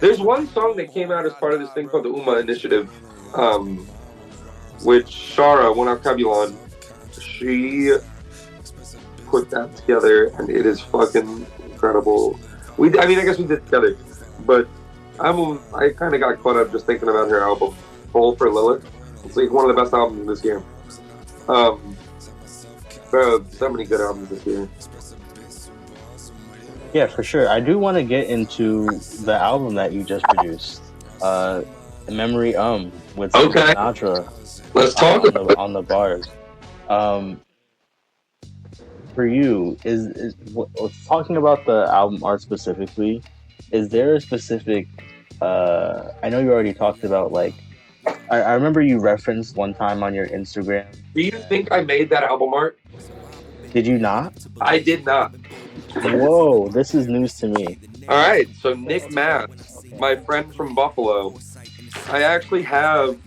There's one song that came out as part of this thing called the Ummm Initiative, which Shara, one of Cabulon, she put that together, and it is fucking incredible. I guess we did it together, but I kind of got caught up just thinking about her album, Full for Lilith. It's like one of the best albums in this year. Bro, so many good albums this year. Yeah, for sure. I do want to get into the album that you just produced. Memory with Sleep Okay, Sinatra let's talk about it. on the bars. Um, for you, talking about the album art specifically, is there a specific? I know you already talked about like I remember you referenced one time on your Instagram Do you that think I made that album art? did you not? I did not. Whoa, this is news to me. All right, so Nick Mass, my friend from Buffalo, I actually have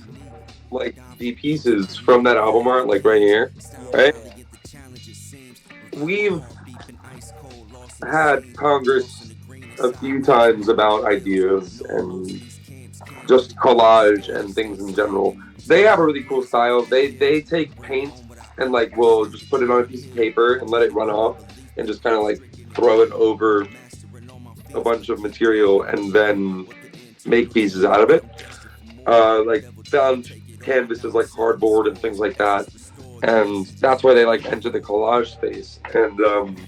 like the pieces from that album art, like right here. Right, we've had Congress a few times about ideas and just collage and things in general. They have a really cool style. They take paint and like will just put it on a piece of paper and let it run off and just kind of like throw it over a bunch of material and then make pieces out of it. Like found canvases like cardboard and things like that, and that's why they like enter the collage space. And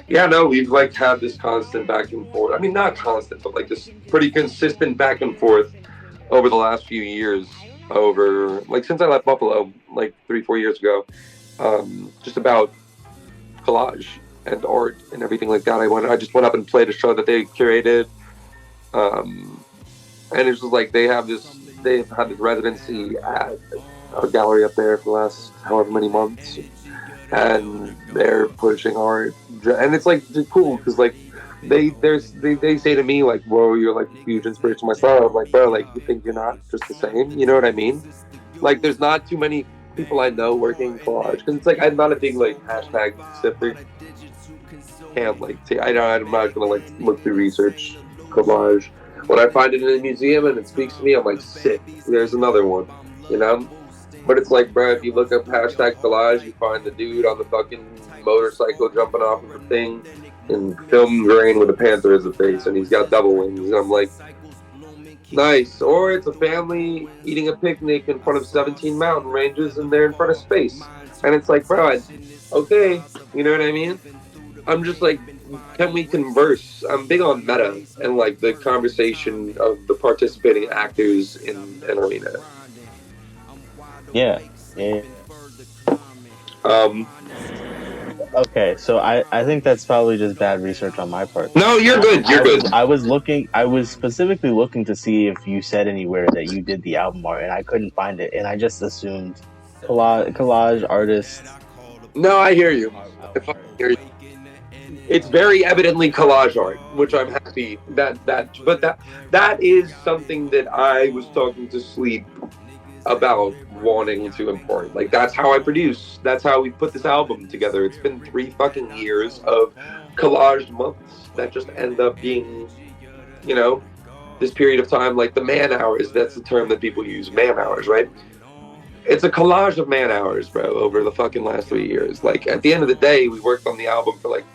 yeah, no, we've like had this constant back and forth. I mean, not constant, but like this pretty consistent back and forth over the last few years. Over like since I left Buffalo, like 3-4 years ago, just about collage and art and everything like that. I just went up and played a show that they curated, and it's just like they've had this residency at a gallery up there for the last however many months, and they're pushing art, and it's like cool because like they say to me like, "Whoa, you're like a huge inspiration to my style." I'm like, bro, like you think you're not just the same? You know what I mean? Like, there's not too many people I know working collage because it's like I'm not a big like hashtag sifter. Can't like I'm not gonna like look through research collage. When I find it in a museum and it speaks to me, I'm like, sick. There's another one, you know. But it's like, bro, if you look up hashtag collage, you find the dude on the fucking motorcycle jumping off of a thing in film grain with a panther as a face, and he's got double wings. And I'm like, nice. Or it's a family eating a picnic in front of 17 mountain ranges, and they're in front of space. And it's like, bro, okay, you know what I mean? I'm just like, can we converse? I'm big on meta and like the conversation of the participating actors in an arena. Yeah. Yeah. Um, Okay, so I think that's probably just bad research on my part. no, you're good. You're good. I was specifically looking to see if you said anywhere that you did the album art, and I couldn't find it, and I just assumed collage artist. No, I hear you. If I hear you. It's very evidently collage art, which I'm happy but that is something that I was talking to Sleep about wanting to import. Like, that's how I produce. That's how we put this album together. It's been 3 fucking years of collaged months that just end up being, you know, this period of time, like the man hours. That's the term that people use, man hours, right? It's a collage of man hours, bro, over the fucking last 3 years. Like, at the end of the day, we worked on the album for like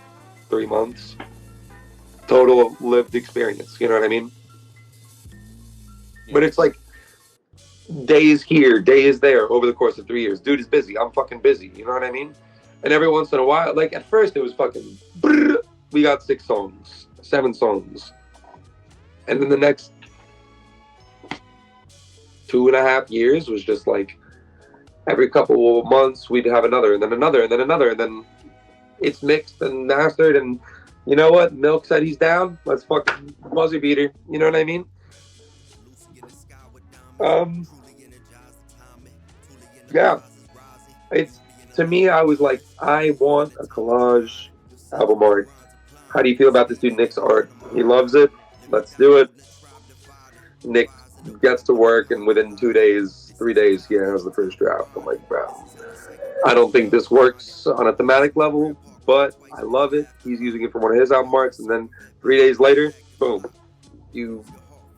3 months. Total lived experience, you know what I mean? But it's like, days here, days there over the course of 3 years. Dude is busy. I'm fucking busy. You know what I mean? And every once in a while, like at first it was fucking, we got 6 songs, 7 songs. And then the next 2.5 years was just like every couple of months we'd have another and then another and then another. And then it's mixed and mastered. And you know what? Milk said he's down. Let's fucking buzzer beater. You know what I mean? Yeah, it's, to me, I was like, I want a collage album art. How do you feel about this dude Nick's art? He loves it. Let's do it. Nick gets to work, and within 2 days, 3 days, he has the first draft. I'm like, bro, I don't think this works on a thematic level, but I love it. He's using it for one of his album arts, and then 3 days later, boom,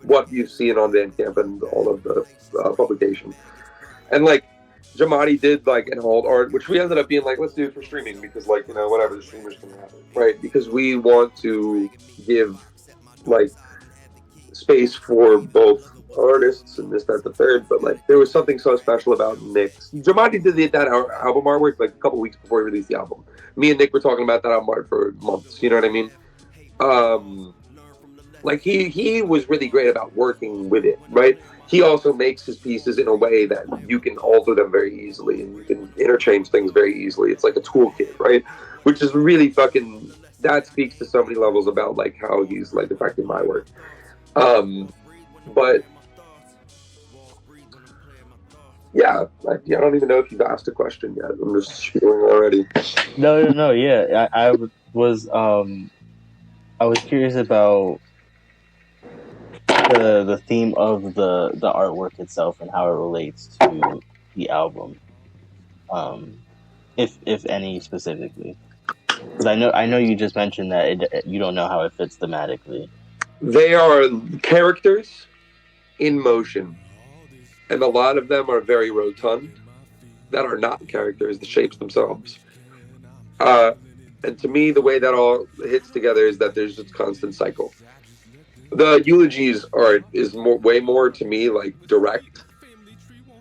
what you've seen on Bandcamp and all of the publication. And like, Jamadi did like an alt art, which we ended up being like, let's do it for streaming because, like, you know, whatever, the streamers can have it, right? Because we want to give like space for both artists and this, that, the third. But like, there was something so special about Nick's. Jamadi did that album artwork like a couple weeks before he released the album. Me and Nick were talking about that album art for months. You know what I mean? Like he was really great about working with it, right? He also makes his pieces in a way that you can alter them very easily and you can interchange things very easily. It's like a toolkit, right? Which is really fucking, that speaks to so many levels about like how he's like affected my work. But yeah, I don't even know if you've asked a question yet. I'm just spewing already. No. Yeah, I was curious about the theme of the artwork itself and how it relates to the album, if any specifically, because I know you just mentioned that you don't know how it fits thematically. They are characters in motion, and a lot of them are very rotund that are not characters, the shapes themselves. And to me, the way that all hits together is that there's just constant cycle. The eulogies is way more to me like direct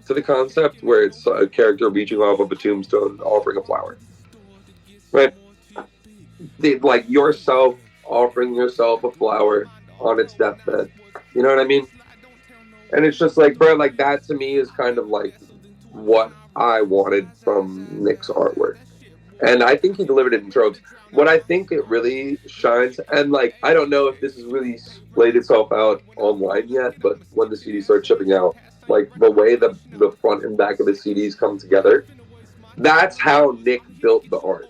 to the concept, where it's a character reaching off of a tombstone offering a flower, right? Like yourself offering yourself a flower on its deathbed, you know what I mean? And it's just like, bro, like that to me is kind of like what I wanted from Nick's artwork. And I think he delivered it in tropes. What I think it really shines, and like, I don't know if this has really played itself out online yet, but when the CDs start shipping out, like the way the front and back of the CDs come together, that's how Nick built the art.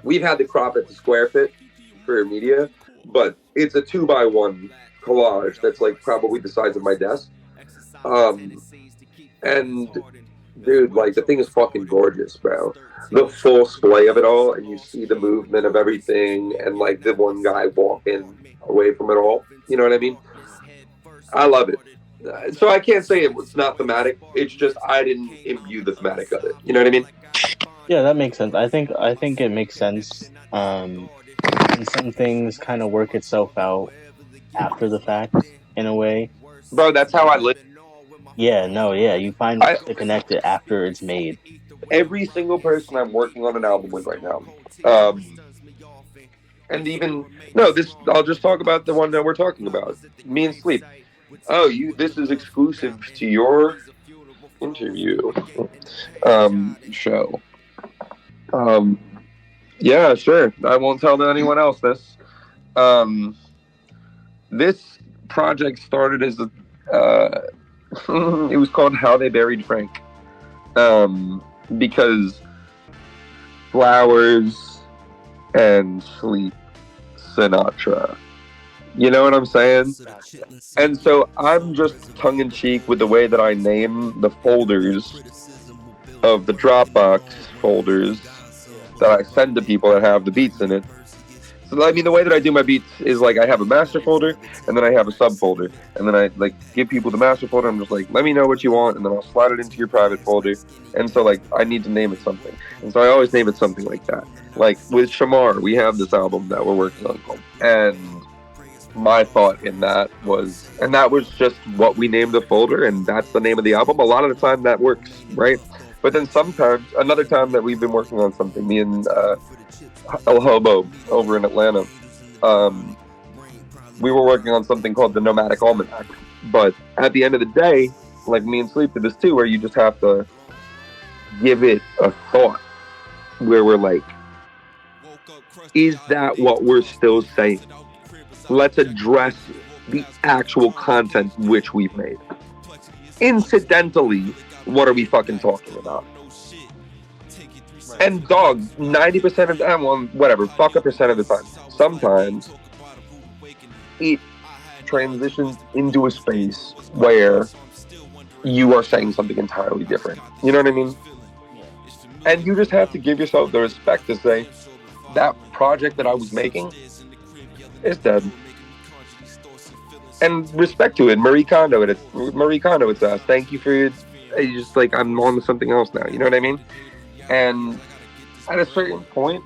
We've had to crop it to square fit for media, but it's a 2x1 collage that's like probably the size of my desk. And dude, like the thing is fucking gorgeous, bro. The full splay of it all, and you see the movement of everything, and like the one guy walking away from it all. You know what I mean? I love it. So I can't say it was not thematic. It's just I didn't imbue the thematic of it. You know what I mean? Yeah, that makes sense. I think it makes sense. And some things kind of work itself out after the fact in a way. Bro, that's how I live. Yeah, no, yeah. You find ways to connect it after it's made. Every single person I'm working on an album with right now, and even I'll just talk about the one that we're talking about. Me and Sleep. Oh, this is exclusive to your interview show. Yeah, sure. I won't tell anyone else this. This project started as it was called How They Buried Frank. Because flowers and Sleep Sinatra. You know what I'm saying? And so I'm just tongue-in-cheek with the way that I name the folders of the Dropbox folders that I send to people that have the beats in it. So I mean, the way that I do my beats is like I have a master folder and then I have a subfolder, and then I like give people the master folder. I'm just like, let me know what you want, and then I'll slide it into your private folder. And so like I need to name it something, and so I always name it something like that. Like with Shamar, we have this album that we're working on called, and my thought in that was just what we named the folder, and that's the name of the album. A lot of the time that works, right? But then sometimes, another time that we've been working on something, me and El Hobo over in Atlanta, we were working on something called the Nomadic Almanac. But at the end of the day, like me and Sleep did this too, where you just have to give it a thought, where we're like, is that what we're still saying? Let's address the actual content which we've made. Incidentally, what are we fucking talking about? And dog, 90% of the time, well, whatever, fuck a percent of the time, sometimes it transitions into a space where you are saying something entirely different. You know what I mean? And you just have to give yourself the respect to say, that project that I was making is dead. And respect to it. Marie Kondo, it's us. Thank you for it. Just like, I'm on to something else now. You know what I mean? And at a certain point,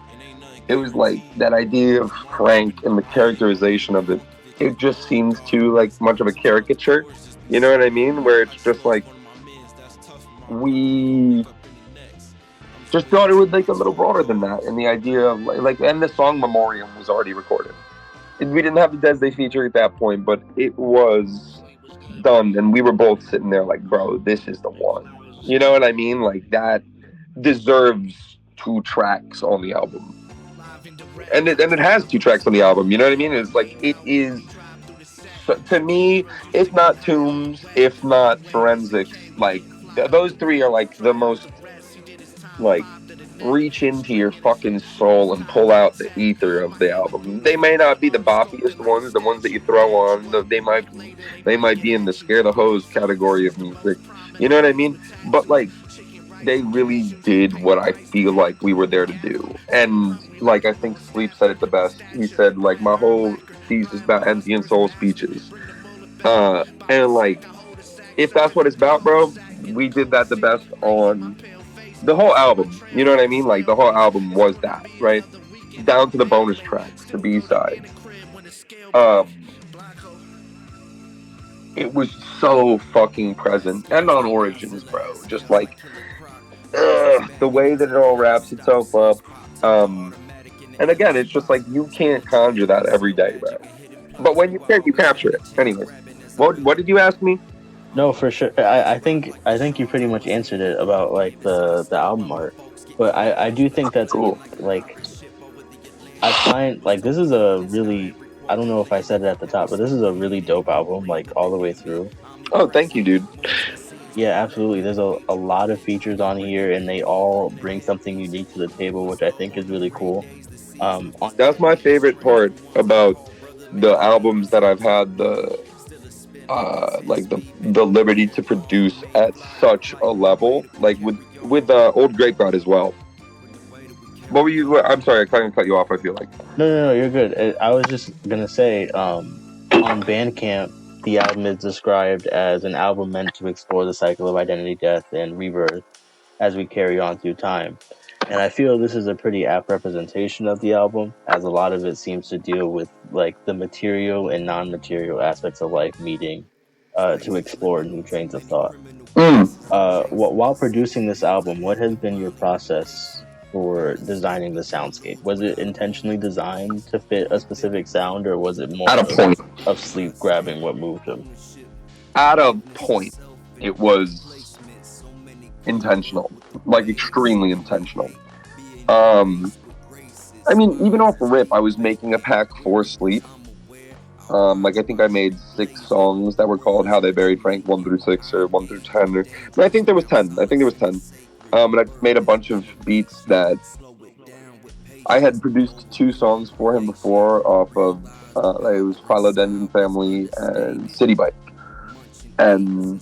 it was like that idea of Frank and the characterization of it. It just seems too like much of a caricature. You know what I mean? Where it's just like, we just thought it was like a little broader than that. And the idea of like, and the song Memoriam was already recorded. We didn't have the Desday feature at that point, but it was done, and we were both sitting there like, bro, this is the one. You know what I mean? Like, that deserves 2 tracks on the album. And it has 2 tracks on the album. You know what I mean? It's like, it is, to me, if not Tombs, if not Forensics, like those 3 are like the most, like, reach into your fucking soul and pull out the ether of the album. They may not be the boppiest ones, the ones that you throw on. They might be in the scare the hose category of music. You know what I mean? But like, they really did what I feel like we were there to do. And like, I think Sleep said it the best. He said, like, my whole thesis about ANTII and soul speeches. And like, if that's what it's about, bro, we did that the best on the whole album. You know what I mean? Like, the whole album was that, right? Down to the bonus tracks, the B-side. It was so fucking present. And on Origins, bro. Just like, the way that it all wraps itself up. And again, it's just like, you can't conjure that every day, bro. But when you can, you capture it. Anyways, what did you ask me? No, for sure. I think you pretty much answered it about like the album art, but I do think that's cool. Like, I find like this is a really, I don't know if I said it at the top, but this is a really dope album, like all the way through. Oh, thank you, dude. Yeah, absolutely. There's a lot of features on here, and they all bring something unique to the table, which I think is really cool. That's my favorite part about the albums that I've had like the liberty to produce at such a level, like with Old Grape God as well. What were you? I'm sorry, I kind of cut you off. I feel like. No, you're good. I was just gonna say, on Bandcamp, the album is described as an album meant to explore the cycle of identity, death, and rebirth as we carry on through time. And I feel this is a pretty apt representation of the album, as a lot of it seems to deal with like the material and non-material aspects of life meeting to explore new trains of thought. While producing this album, what has been your process for designing the soundscape? Was it intentionally designed to fit a specific sound, or was it more at a point of Sleep grabbing what moved him? At a point, it was intentional, like extremely intentional. I mean, even off the rip, I was making a pack for Sleep. Like, I think I made 6 songs that were called How They Buried Frank 1 through 6 or 1 through 10. But I think there was 10. And I made a bunch of beats that I had produced 2 songs for him before off of it was Philodendron Family and City Bike. And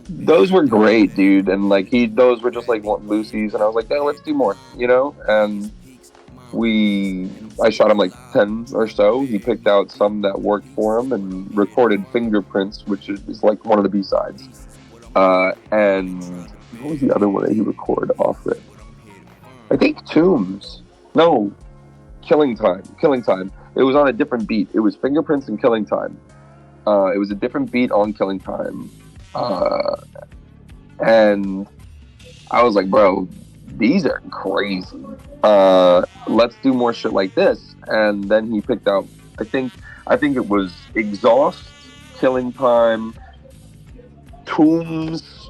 those were great, dude. And like those were just like Lucy's, and I was like, yeah, let's do more, you know? And I shot him like 10 or so. He picked out some that worked for him and recorded Fingerprints, which is like one of the B-sides. And what was the other one that he recorded off it? I think Tombs. No, Killing Time. It was on a different beat. It was Fingerprints and Killing Time. It was a different beat on Killing Time. And I was like, bro, these are crazy. Let's do more shit like this. And then he picked out, I think it was Exhaust, Killing Time, Tombs,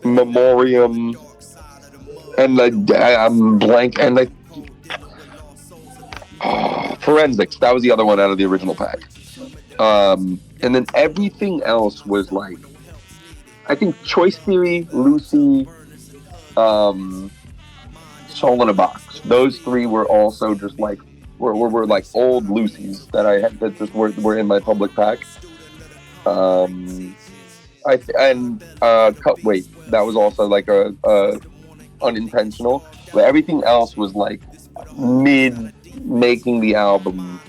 Memoriam, and I'm blank, and Forensics. That was the other one out of the original pack. And then everything else was like, I think Choice Theory, Lucy, Soul in a Box. Those 3 were also just like were like old Lucy's that I had that just were in my public pack. Wait, that was also like a unintentional. But everything else was like mid making the album.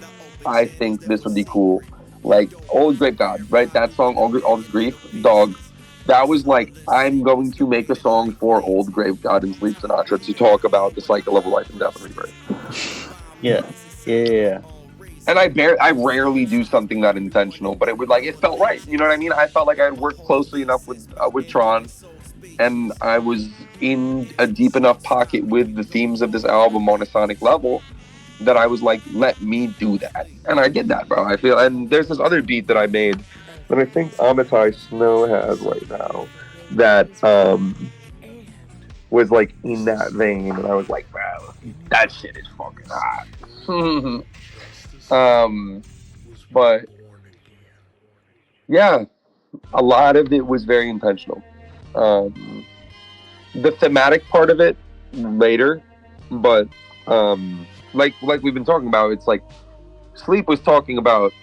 I think this would be cool. Like Old Grape God, right? That song, All This Grief, dog. That was like, I'm going to make a song for Old Grape God and Sleep Sinatra to talk about the cycle of life and death and rebirth. Yeah. And I rarely do something that intentional, but it felt right. You know what I mean? I felt like I had worked closely enough with Tron, and I was in a deep enough pocket with the themes of this album on a sonic level that I was like, let me do that, and I did that, bro. I feel, and there's this other beat that I made that I think Amitai Snow has right now that was like in that vein, and I was like, bro, that shit is fucking hot. But yeah, a lot of it was very intentional. Um, the thematic part of it later, but like we've been talking about, it's like Sleep was talking about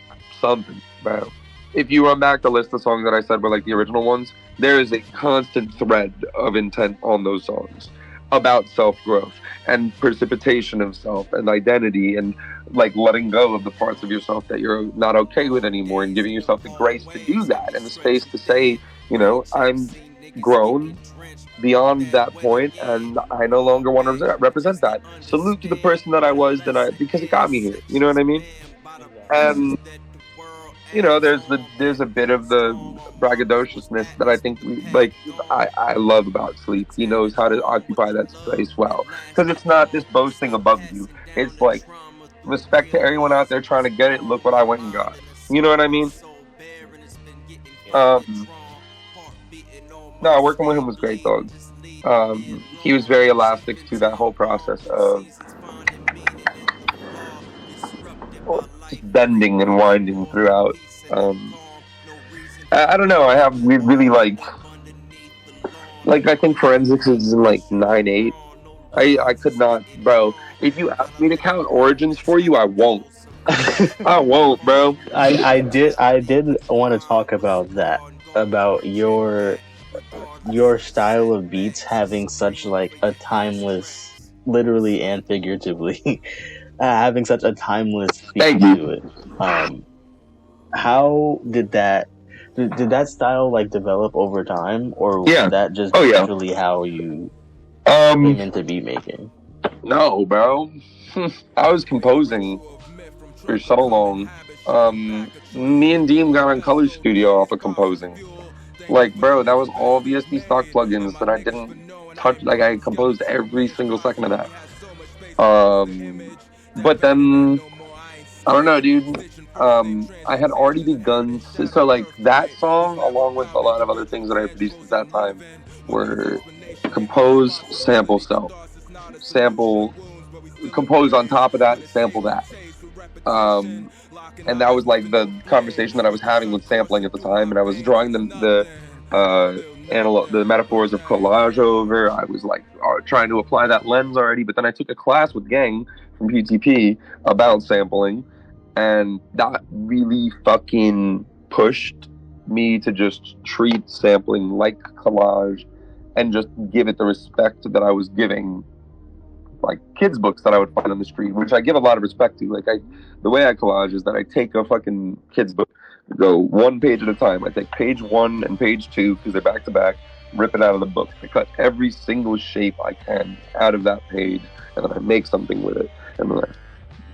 something, bro. If you run back the list of songs that I said were like the original ones, there is a constant thread of intent on those songs about self growth and precipitation of self and identity and like letting go of the parts of yourself that you're not okay with anymore and giving yourself the grace to do that and the space to say, you know, I'm grown beyond that point and I no longer want to represent that. Salute to the person that I was that I because it got me here. You know what I mean? Exactly. And you know, there's a bit of the braggadociousness that I think I love about Sleep. He knows how to occupy that space well because it's not this boasting above you. It's like respect to everyone out there trying to get it. Look what I went and got. You know what I mean? Yeah. Um, no, working with him was great, dog. He was very elastic to that whole process of just bending and winding throughout. Um, I don't know. I have really like I think forensics is in like 9.8. I could not, bro. If you ask me to count origins for you, I won't. I won't, bro. I did want to talk about that, about your style of beats having such like a timeless, literally and figuratively, having such a timeless feel Thank to you. it. Um, how did that style like develop over time, or was Yeah. that just Oh yeah. naturally how you Um. came into beat making? No, bro. I was composing for so long. Me and Deem got on Color Studio off of composing. Like, bro, that was all VST stock plugins that I didn't touch. Like, I composed every single second of that. But then I don't know, dude. I had already begun. So, like, that song, along with a lot of other things that I produced at that time, were compose, sample, self, sample, compose on top of that, sample that. Um, and that was like the conversation that I was having with sampling at the time, and I was drawing the metaphors of collage over. I was like trying to apply that lens already, but then I took a class with Gang from PTP about sampling, and that really fucking pushed me to just treat sampling like collage and just give it the respect that I was giving like kids books that I would find on the street, which I give a lot of respect to. The way I collage is that I take a fucking kids book, go one page at a time. I take page one and page two because they're back to back, rip it out of the book. I cut every single shape I can out of that page, and then I make something with it. And then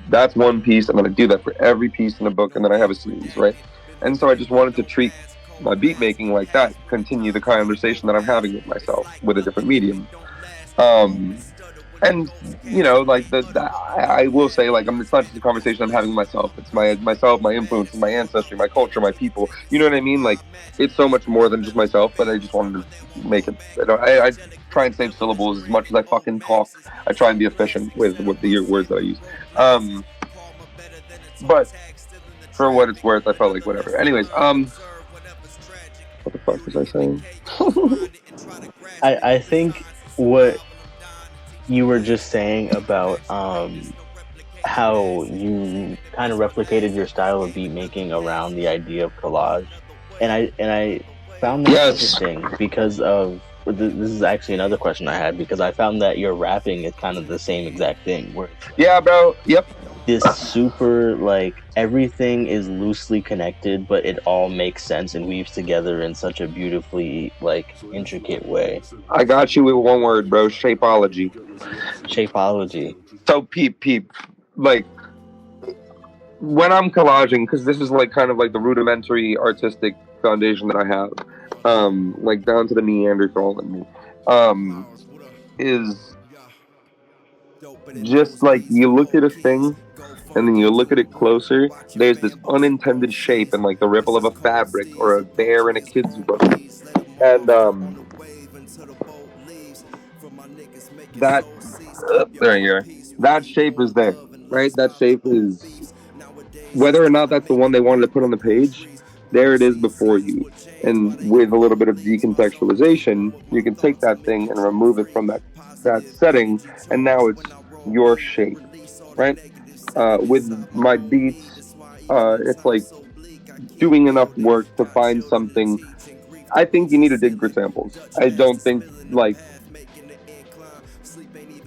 that's one piece, and then I do that for every piece in the book, and then I have a series, right? And so I just wanted to treat my beat making like that, continue the conversation that I'm having with myself with a different medium. Um, and you know, like I will say, like, it's not just a conversation I'm having with myself. It's myself, my influences, my ancestry, my culture, my people. You know what I mean? Like, it's so much more than just myself. But I just wanted to make it. I try and save syllables as much as I fucking talk. I try and be efficient with the words that I use. Um, but for what it's worth, I felt like whatever. Anyways, what the fuck was I saying? I think what you were just saying about how you kind of replicated your style of beat making around the idea of collage, and I found that Yes. interesting because of this is actually another question I had, because I found that your rapping is kind of the same exact thing, where it's like Yeah, bro. Yep. this super like everything is loosely connected, but it all makes sense and weaves together in such a beautifully like intricate way. I got you with one word, bro. Shapeology. Shapeology. So peep. Like, when I'm collaging, because this is like kind of like the rudimentary artistic foundation that I have, like down to the Neanderthal in me, is just like you look at a thing and then you look at it closer, there's this unintended shape and like the ripple of a fabric or a bear in a kid's book. And that there you are. That shape is there, right? That shape is whether or not that's the one they wanted to put on the page. There it is before you, and with a little bit of decontextualization, you can take that thing and remove it from that setting, and now it's your shape, right? With my beats, it's like doing enough work to find something. I think you need to dig for samples. I don't think like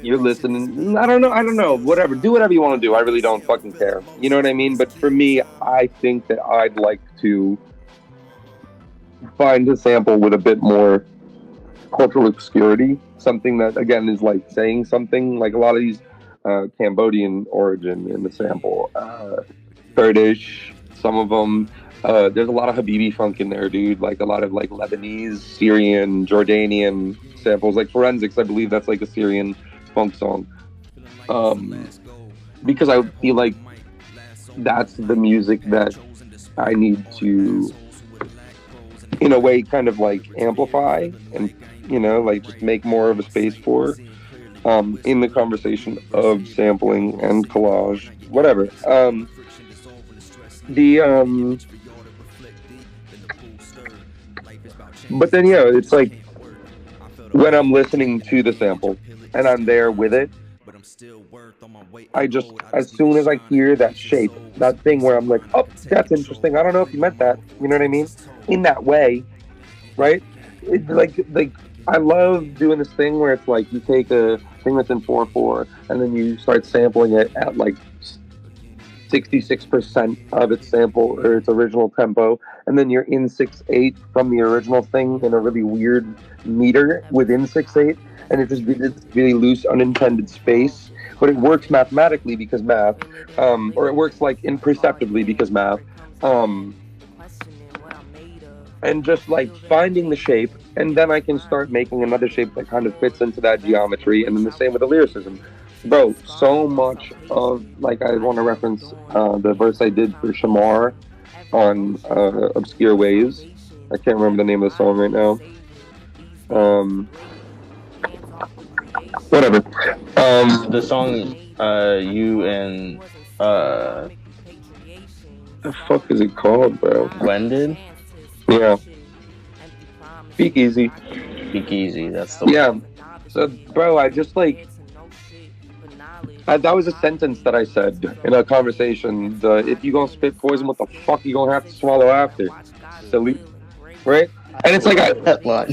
you're listening. I don't know. I don't know. Whatever. Do whatever you want to do. I really don't fucking care. You know what I mean? But for me, I think that I'd like to find a sample with a bit more cultural obscurity. Something that, again, is like saying something. Like a lot of these Cambodian origin in the sample. Kurdish, some of them. There's a lot of Habibi funk in there, dude. Like a lot of like Lebanese, Syrian, Jordanian samples. Like Forensics, I believe that's like a Syrian funk song. Because I feel like that's the music that I need to, in a way, kind of like amplify and, you know, like just make more of a space for in the conversation of sampling and collage, whatever. But then, yeah, it's like when I'm listening to the sample and I'm there with it, I just, as soon as I hear that shape, that thing where I'm like, oh, that's interesting. I don't know if you meant that. You know what I mean? In that way, right? It's like I love doing this thing where it's like you take a thing that's in 4/4 and then you start sampling it at like 66% of its sample or its original tempo, and then you're in 6/8 from the original thing in a really weird meter within 6/8, and it just it's really loose, unintended space. But it works mathematically because math, or it works like imperceptibly because math, and just like finding the shape, and then I can start making another shape that kind of fits into that geometry, and then the same with the lyricism. Bro, so much of, like, I want to reference the verse I did for Shamar on Obscure Ways. I can't remember the name of the song right now. Whatever. The song you and the fuck is it called, bro? Gwen did? Yeah. Speak Easy. Speak Easy, that's the one. Yeah. So, bro, I just like... that was a sentence that I said in a conversation. If you gonna spit poison, what the fuck you gonna have to swallow after? Silly. Right? And it's like, bro,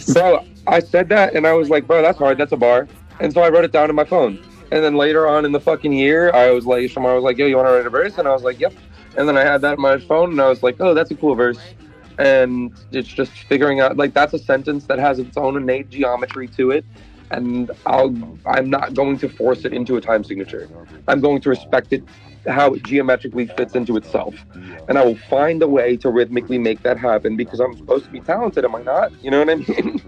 I said that and I was like, bro, that's hard, that's a bar. And so I wrote it down in my phone. And then later on in the fucking year, I was like, Shamar was like, yo, you wanna write a verse? And I was like, yep. And then I had that in my phone and I was like, oh, that's a cool verse. And it's just figuring out, like, that's a sentence that has its own innate geometry to it. And I'm not going to force it into a time signature. I'm going to respect it, how it geometrically fits into itself. And I will find a way to rhythmically make that happen because I'm supposed to be talented, am I not? You know what I mean?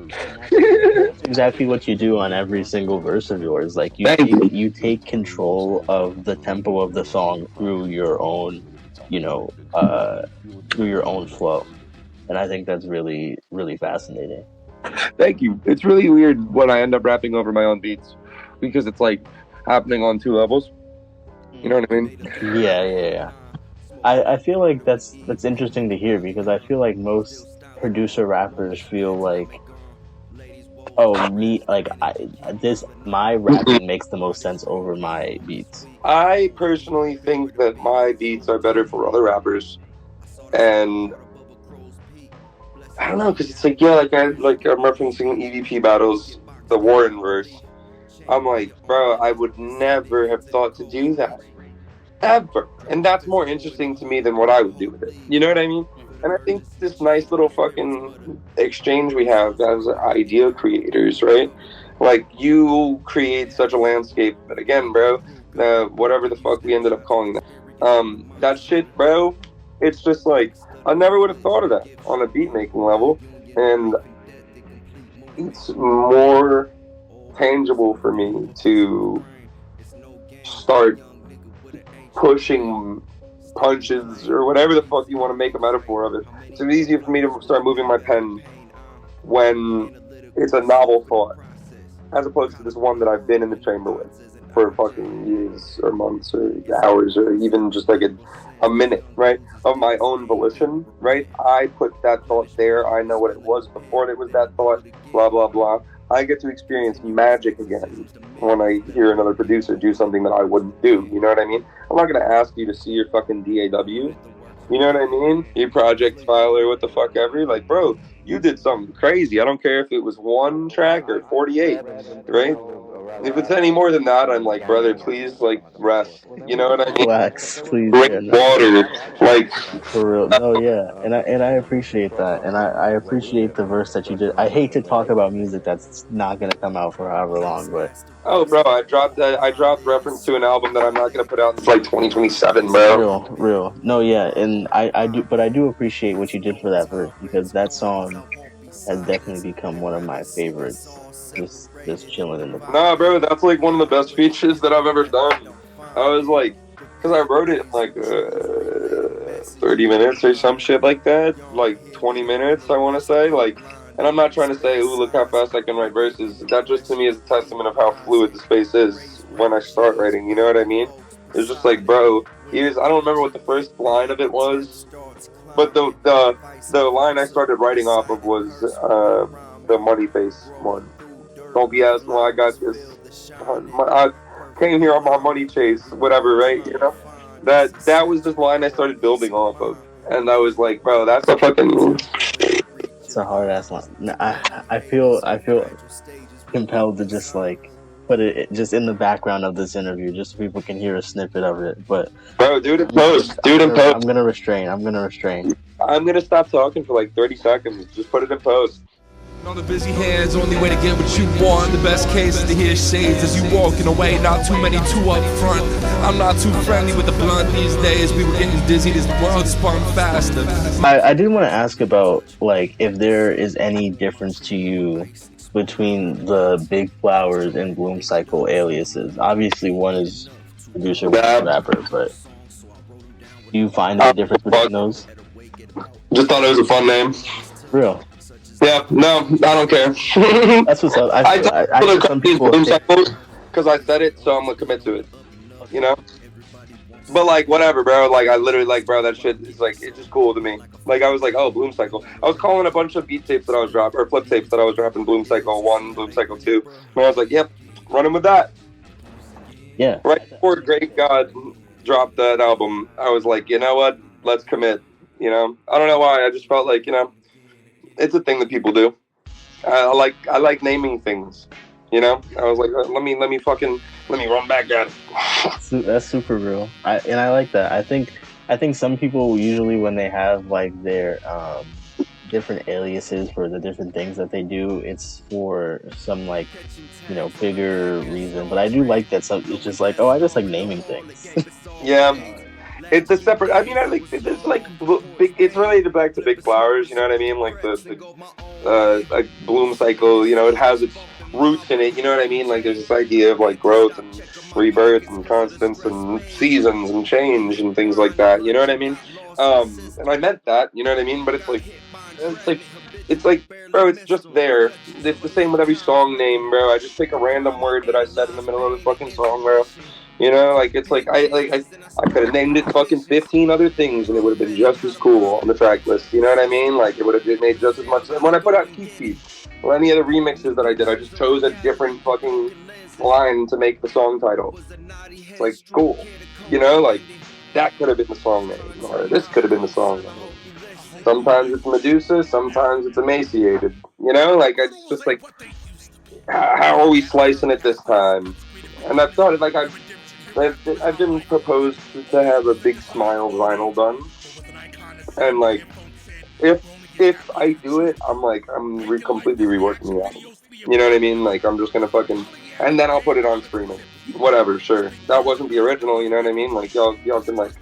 That's exactly what you do on every single verse of yours. Like, you take control of the tempo of the song through your own, through your own flow. And I think that's really, really fascinating. Thank you. It's really weird when I end up rapping over my own beats because it's like happening on two levels. You know what I mean? Yeah. I feel like that's interesting to hear because I feel like most producer rappers feel like, my rapping makes the most sense over my beats. I personally think that my beats are better for other rappers, and I don't know, because it's like, yeah, I'm referencing EVP battles, the Warren verse. I'm like, bro, I would never have thought to do that. Ever. And that's more interesting to me than what I would do with it. You know what I mean? And I think this nice little fucking exchange we have as idea creators, right? Like, you create such a landscape that, again, bro, whatever the fuck we ended up calling that. That shit, bro, it's just like, I never would have thought of that on a beat making level, and it's more tangible for me to start pushing punches or whatever the fuck you want to make a metaphor of it. It's easier for me to start moving my pen when it's a novel thought, as opposed to this one that I've been in the chamber with for fucking years or months or hours or even just like a minute, right, of my own volition, right? I put that thought there. I know what it was before it was that thought, blah, blah, blah. I get to experience magic again when I hear another producer do something that I wouldn't do. You know what I mean? I'm not going to ask you to see your fucking DAW. You know what I mean? Your project file or what the fuck ever. Like, bro, you did something crazy. I don't care if it was 1 track or 48, right? If it's any more than that, I'm like, brother, please, like, rest. You know what I mean? Relax, please. Drink water, like, for real. No, yeah, and I appreciate that, and I appreciate the verse that you did. I hate to talk about music that's not gonna come out for however long, but oh, bro, I dropped reference to an album that I'm not gonna put out until like 2027, bro. Real. No, yeah, and I do appreciate what you did for that verse, because that song has definitely become one of my favorites. Just chilling in the. Nah, bro, that's like one of the best features that I've ever done. I was like, because I wrote it in like 30 minutes or some shit like that, like 20 minutes, I want to say, like, and I'm not trying to say, ooh, look how fast I can write verses. That just to me is a testament of how fluid the space is when I start writing. You know what I mean? It's just like, bro, I don't remember what the first line of it was, but the line I started writing off of was the Money Face one. Don't be asking why I got this. I came here on my money chase, whatever, right? You know, that was the line I started building off of, and I was like, bro, that's a fucking. It's a hard ass line. I feel compelled to just like put it just in the background of this interview, just so people can hear a snippet of it. But bro, dude, in post. I'm gonna restrain. I'm gonna stop talking for like 30 seconds. Just put it in post. On the busy hands, only way to get what you want. The best case is to hear shades as you walking away. Not too many too up front. I'm not too friendly with the blunt these days. We were getting dizzy, this world spun faster. I did want to ask about, like, if there is any difference to you between the Big Flowers and bloomcycle aliases. Obviously one is producer, one is rapper, but do you find a difference between those? Just thought it was a fun name. Real. Yeah, no, I don't care. That's what's up. I hear some people because I said it, so I'm gonna commit to it. You know, but like whatever, bro. Like I literally like, bro, that shit is like it's just cool to me. Like I was like, oh, bloomcycle. I was calling a bunch of beat tapes that I was dropping or flip tapes that I was dropping bloomcycle 1, bloomcycle 2. And I was like, yep, running with that. Yeah. Right before Great God dropped that album, I was like, you know what? Let's commit. You know, I don't know why. I just felt like, you know. It's a thing that people do. I like naming things. You know, I was like, let me run back at it. That's super real. I like that. I think some people usually when they have like their different aliases for the different things that they do, it's for some like, you know, bigger reason. But I do like that. So it's just like, oh, I just like naming things. Yeah. It's a separate. I mean, I think it's like big. It's related back to Big Flowers. You know what I mean? Like the like bloomcycle. You know, it has its roots in it. You know what I mean? Like there's this idea of like growth and rebirth and constants and seasons and change and things like that. You know what I mean? And I meant that. You know what I mean? But it's like, bro, it's just there. It's the same with every song name, bro. I just pick a random word that I said in the middle of the fucking song, bro. You know, like it's like I could have named it fucking 15 other things and it would have been just as cool on the track list. You know what I mean? Like it would have made just as much. When I put out Keep Feed or any of the remixes that I did, I just chose a different fucking line to make the song title. It's like cool. You know, like that could have been the song name, or this could have been the song name. Sometimes it's Medusa, sometimes it's Emaciated. You know, like it's just like, how are we slicing it this time? And I've thought, like I've been proposed to have a Big Smile vinyl done, and like if I do it, I'm completely reworking the album. You know what I mean? Like I'm just gonna fucking, and then I'll put it on streaming. Whatever, sure. That wasn't the original. You know what I mean? Like y'all can like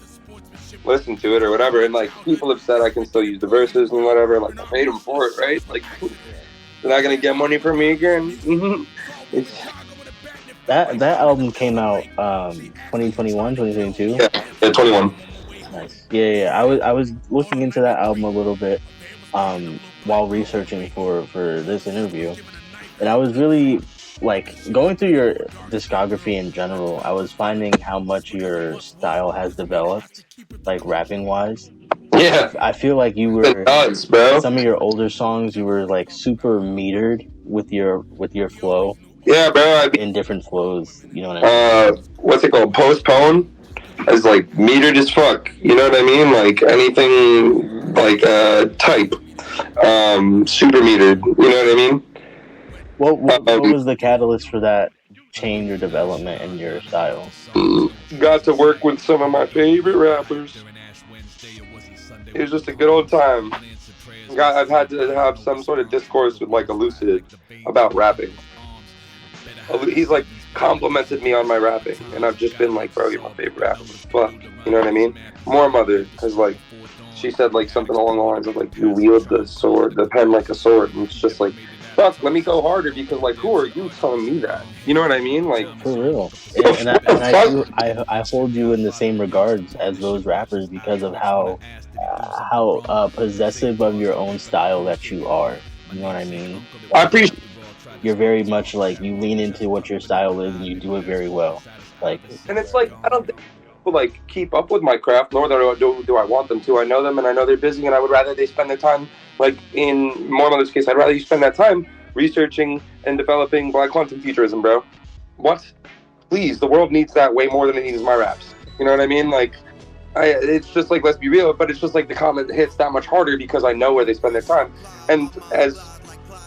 listen to it or whatever. And like people have said I can still use the verses and whatever. Like I paid them for it, right? Like they're not gonna get money from me again. That album came out 2021, 2022. Yeah, 21. Nice. Yeah. I was looking into that album a little bit while researching for this interview, and I was really like going through your discography in general. I was finding how much your style has developed, like rapping wise. Yeah, I feel like you it were does, bro. some of your older songs. You were like super metered with your flow. Yeah, bro. I mean, in different flows. You know what I mean? What's it called? Postpone is like metered as fuck. You know what I mean? Like anything like type, super metered. You know what I mean? What was the catalyst for that change or development in your style? Got to work with some of my favorite rappers. It was just a good old time. I've had to have some sort of discourse with like Elucid about rapping. He's like complimented me on my rapping, and I've just been like, bro, you're my favorite rapper. Fuck, you know what I mean? More Mother, because like she said like something along the lines of like, you wield the pen like a sword, and it's just like, fuck, let me go harder, because like, who are you telling me that? You know what I mean? Like, for real. And I hold you in the same regards as those rappers because of how possessive of your own style that you are. You know what I mean? I appreciate. You're very much like, you lean into what your style is and you do it very well. Like, and it's like, I don't think people like keep up with my craft, nor do I want them to. I know them, and I know they're busy, and I would rather they spend their time, like in Mormother's case, I'd rather you spend that time researching and developing Black quantum futurism, bro. What? Please, the world needs that way more than it needs my raps. You know what I mean? Like, it's just like, let's be real, but it's just like the comment hits that much harder because I know where they spend their time. And as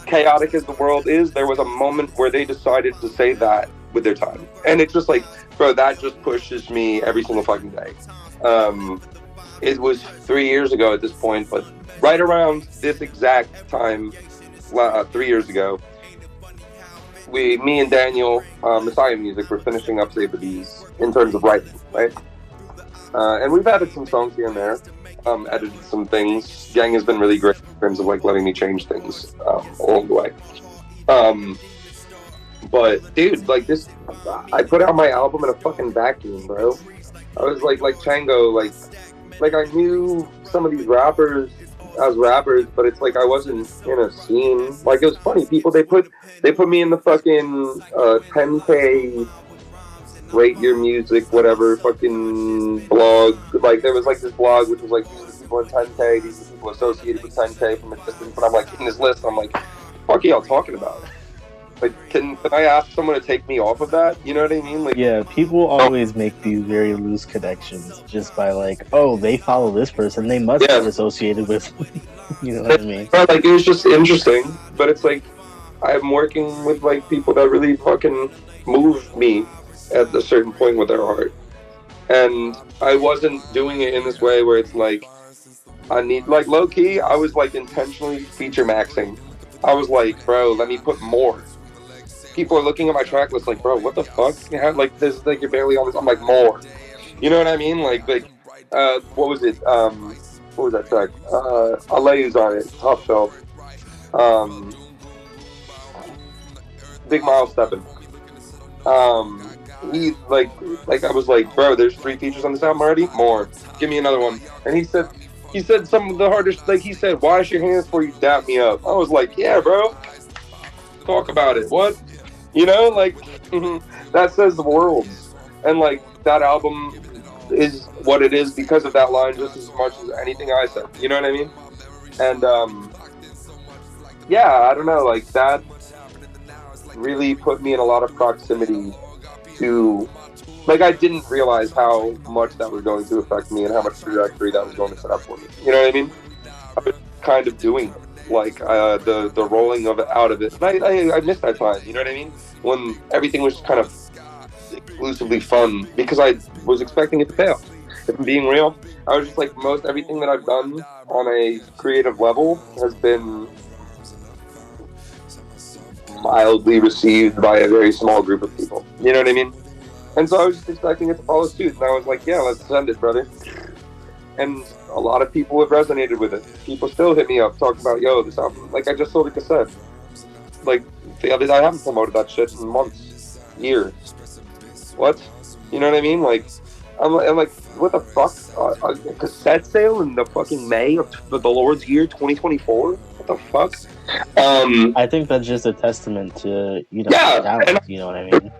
chaotic as the world is, there was a moment where they decided to say that with their time, and it's just like, bro, that just pushes me every single fucking day. It was 3 years ago at this point, but right around this exact time, 3 years ago, me and Daniel, Messiah Music, were finishing up Save the Bees in terms of writing, right? And we've added some songs here and there, edited some things. Gang has been really great in terms of like letting me change things along the way. But dude, like this, I put out my album in a fucking vacuum, bro. I was like Chango, like I knew some of these rappers as rappers, but it's like I wasn't in a scene. Like, it was funny, people they put me in the fucking 10K rate your music, whatever, fucking blog. Like, there was like this blog which was like, these are the people in 10K, these are the people associated with 10K from a distance. And I'm like, in this list, I'm like, what are y'all talking about? Like, can I ask someone to take me off of that? You know what I mean? Like, yeah, people always make these very loose connections just by like, oh, they follow this person, they must be associated with, you know what I mean? Like, it was just interesting, but it's like, I'm working with like people that really fucking move me at a certain point with their art, and I wasn't doing it in this way where it's like, I need, like, low key, I was like intentionally feature maxing. I was like, bro, let me put more. People are looking at my track list like, bro, what the fuck? You have, like, this, like, you're barely on this. I'm like, more. You know what I mean? Like, what was it? What was that track? Alayu's on it. Top Shelf. Big Mile Steppin'. He, like, I was like, bro, there's 3 features on this album already? More. Give me another one. And he said some of the hardest, like, he said, wash your hands before you dap me up. I was like, yeah, bro. Talk about it. What? You know, like, that says the world. And, like, that album is what it is because of that line just as much as anything I said. You know what I mean? And, yeah, I don't know, like, that really put me in a lot of proximity to, like, I didn't realize how much that was going to affect me and how much trajectory that was going to set up for me. You know what I mean? I was kind of doing it. Like, the rolling of it out of it. And I missed that time, you know what I mean? When everything was kind of exclusively fun, because I was expecting it to fail. If I'm being real, I was just like, most everything that I've done on a creative level has been mildly received by a very small group of people. You know what I mean? And so I was just expecting it to follow suit, and I was like, yeah, let's send it, brother. And a lot of people have resonated with it. People still hit me up talking about, yo, this album, like, I just sold a cassette. Like, I haven't promoted that shit in months. years. What? You know what I mean? Like, I'm like, what the fuck? A cassette sale in the fucking May of the Lord's year 2024? What the fuck? I think that's just a testament to, Yeah, talent, and you know what I mean?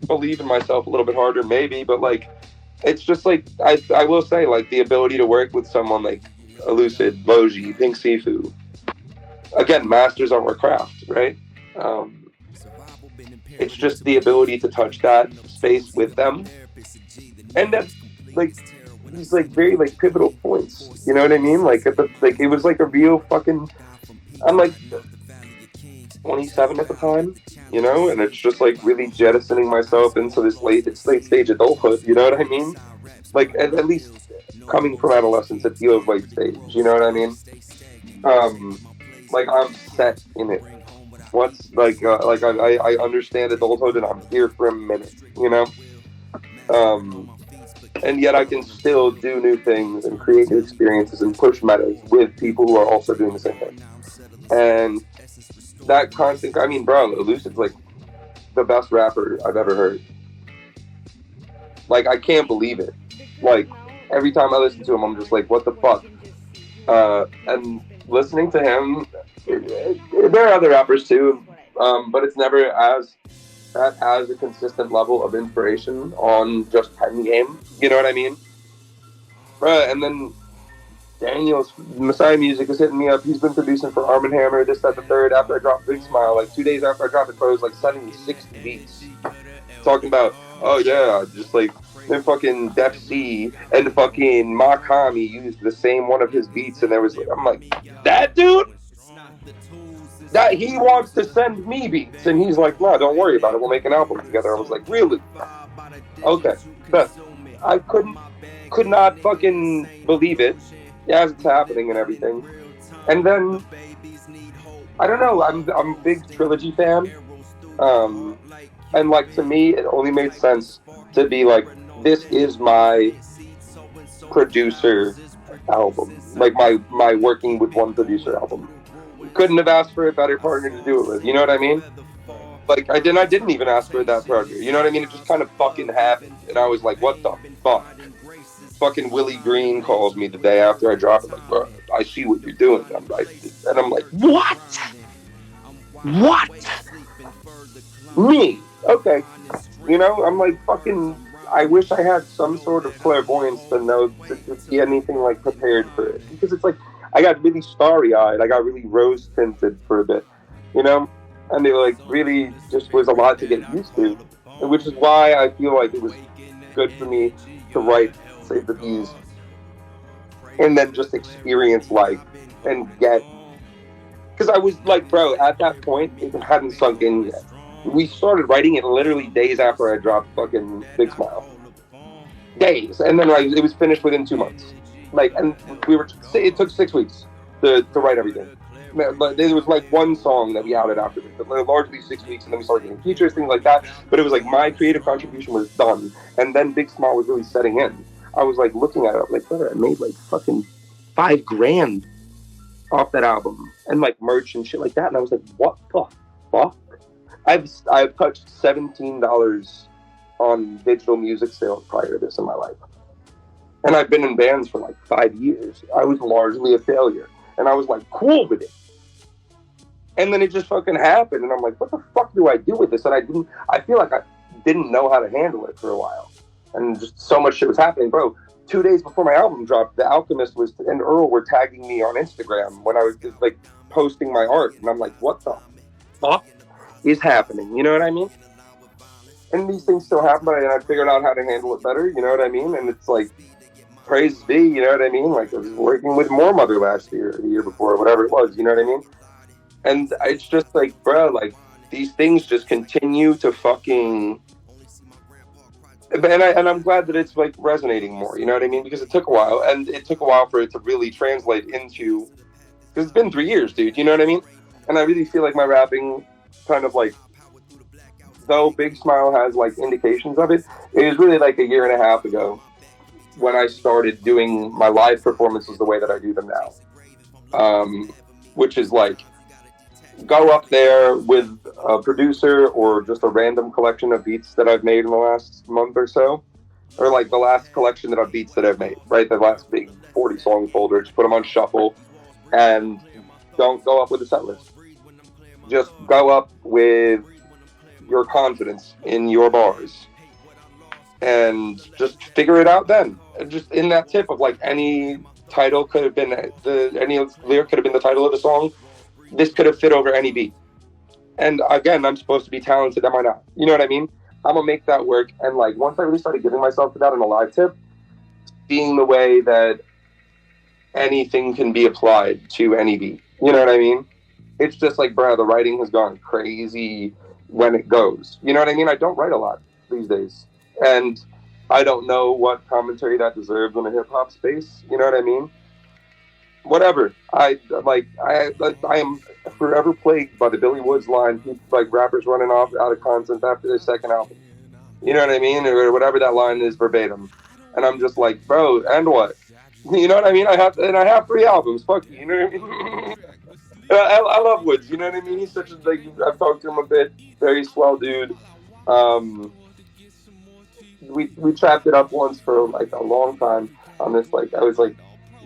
believe in myself a little bit harder, maybe, but like, it's just like, I will say, like, the ability to work with someone like Elucid, Logi, Pink Sifu, again, masters of our craft, right? It's just the ability to touch that space with them, and that's like these like very like pivotal points. You know what I mean? Like like it was like a real fucking. I'm like 27 at the time, and it's just like really jettisoning myself into this late stage adulthood. You know what I mean? Like at least coming from adolescence, it feels late stage. You know what I mean? Like I'm set in it. Once I understand adulthood and I'm here for a minute, and yet I can still do new things and create new experiences and push metas with people who are also doing the same thing. And that constant, I mean, bro, Elucid's like the best rapper I've ever heard. Like, I can't believe it. Like, every time I listen to him, I'm just like, what the fuck? And listening to him, there are other rappers too, but it's never as a consistent level of inspiration on just pen game. You know what I mean? And then Daniel's Messiah Music is hitting me up. He's been producing for Arm & Hammer, this, that, the third. After I dropped Big Smile, like 2 days after I dropped it, bro, was like sending me 60 beats. Talking about, oh yeah, just like then fucking Def C and fucking Makami used the same one of his beats, and there was, I'm like, that dude? That he wants to send me beats, and he's like, no, don't worry about it, we'll make an album together. I was like, really? Okay. But I could not fucking believe it as it's happening and everything. And then, I don't know, I'm a big Trilogy fan. And like, to me, it only made sense to be like, this is my producer album. Like my working with one producer album. Couldn't have asked for a better partner to do it with. You know what I mean? Like, I didn't even ask for that partner. You know what I mean? It just kind of fucking happened. And I was like, what the fuck? Fucking Willie Green calls me the day after I drop it. Like, bro, I see what you're doing. I'm like, what? What? Me? Okay. I'm like, fucking, I wish I had some sort of clairvoyance to know to see anything like prepared for it. Because it's like, I got really starry-eyed. I got really rose-tinted for a bit, And it like really just was a lot to get used to, which is why I feel like it was good for me to write Save the Bees and then just experience life and get. Because I was like, bro, at that point, it hadn't sunk in yet. We started writing it literally days after I dropped fucking Big Smile. Days. And then it was finished within 2 months. Like, and it took 6 weeks to write everything. There was like one song that we added after this, but largely 6 weeks, and then we started getting features, things like that. But it was like my creative contribution was done, and then Big Smile was really setting in. I was like looking at it, like, brother, I made like fucking $5,000 off that album, and like merch and shit like that. And I was like, what the fuck? I've touched $17 on digital music sales prior to this in my life. And I've been in bands for like 5 years. I was largely a failure. And I was like, cool with it. And then it just fucking happened. And I'm like, what the fuck do I do with this? And I feel like I didn't know how to handle it for a while. And just so much shit was happening. Bro, 2 days before my album dropped, The Alchemist and Earl were tagging me on Instagram when I was just like posting my art. And I'm like, what the fuck is happening? You know what I mean? And these things still happen, but I figured out how to handle it better. You know what I mean? And it's like, praise be, you know what I mean? Like, I was working with More Mother last year, the year before, whatever it was, you know what I mean? And it's just like, bro, like, these things just continue to fucking... And I'm glad that it's, like, resonating more, you know what I mean? Because it took a while, and it took a while for it to really translate into... Because it's been 3 years, dude, you know what I mean? And I really feel like my rapping kind of, like... Though Big Smile has, like, indications of it, it was really, like, a year and a half ago when I started doing my live performances the way that I do them now. Which is like go up there with a producer or just a random collection of beats that I've made in the last month or so, or like the last collection of beats that I've made, right? The last big 40 song folder, just put them on shuffle, and don't go up with a set list. Just go up with your confidence in your bars, and just figure it out then. Just in that tip of like any title could have been any lyric could have been the title of the song. This could have fit over any beat. And again, I'm supposed to be talented, am I not? You know what I mean? I'm gonna make that work. And like once I really started giving myself to that in a live tip, seeing the way that anything can be applied to any beat. You know what I mean? It's just like, bro, the writing has gone crazy when it goes. You know what I mean? I don't write a lot these days. And I don't know what commentary that deserves in a hip hop space. You know what I mean? Whatever. I am forever plagued by the Billy Woods line, people, like rappers running off out of content after their second album. You know what I mean? Or whatever that line is verbatim. And I'm just like, bro, and what? You know what I mean? I have 3 albums. Fuck you. You know what I mean? I love Woods. You know what I mean? He's such a like. I've talked to him a bit. Very swell dude. We chopped it up once for like a long time on this. Like I was like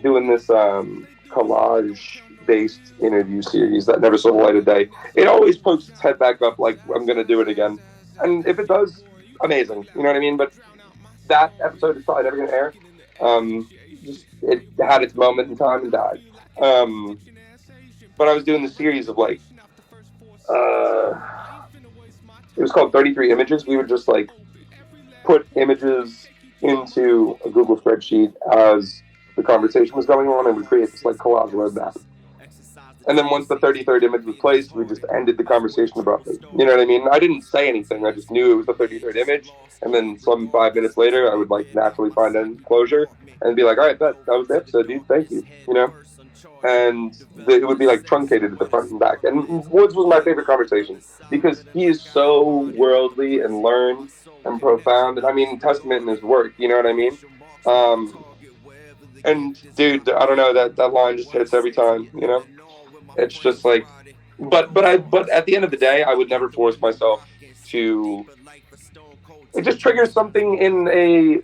doing this collage based interview series that never saw the light of day. It always pokes its head back up like I'm gonna do it again, and if it does, amazing. You know what I mean? But that episode is probably never gonna air. Just it had its moment in time and died. But I was doing the series of like it was called 33 Images. We would just like put images into a Google spreadsheet as the conversation was going on, and we create this like collage roadmap. And then once the 33rd image was placed, we just ended the conversation abruptly. You know what I mean? I didn't say anything. I just knew it was the 33rd image. And then some 5 minutes later, I would like naturally find end closure and be like, all right, that was the episode, dude. Thank you. You know? And it would be like truncated at the front and back. And Woods was my favorite conversation because he is so worldly and learned and profound. And I mean, testament in his work. You know what I mean? And dude, I don't know, that line just hits every time, you know? It's just like, but at the end of the day, I would never force myself to. It just triggers something in a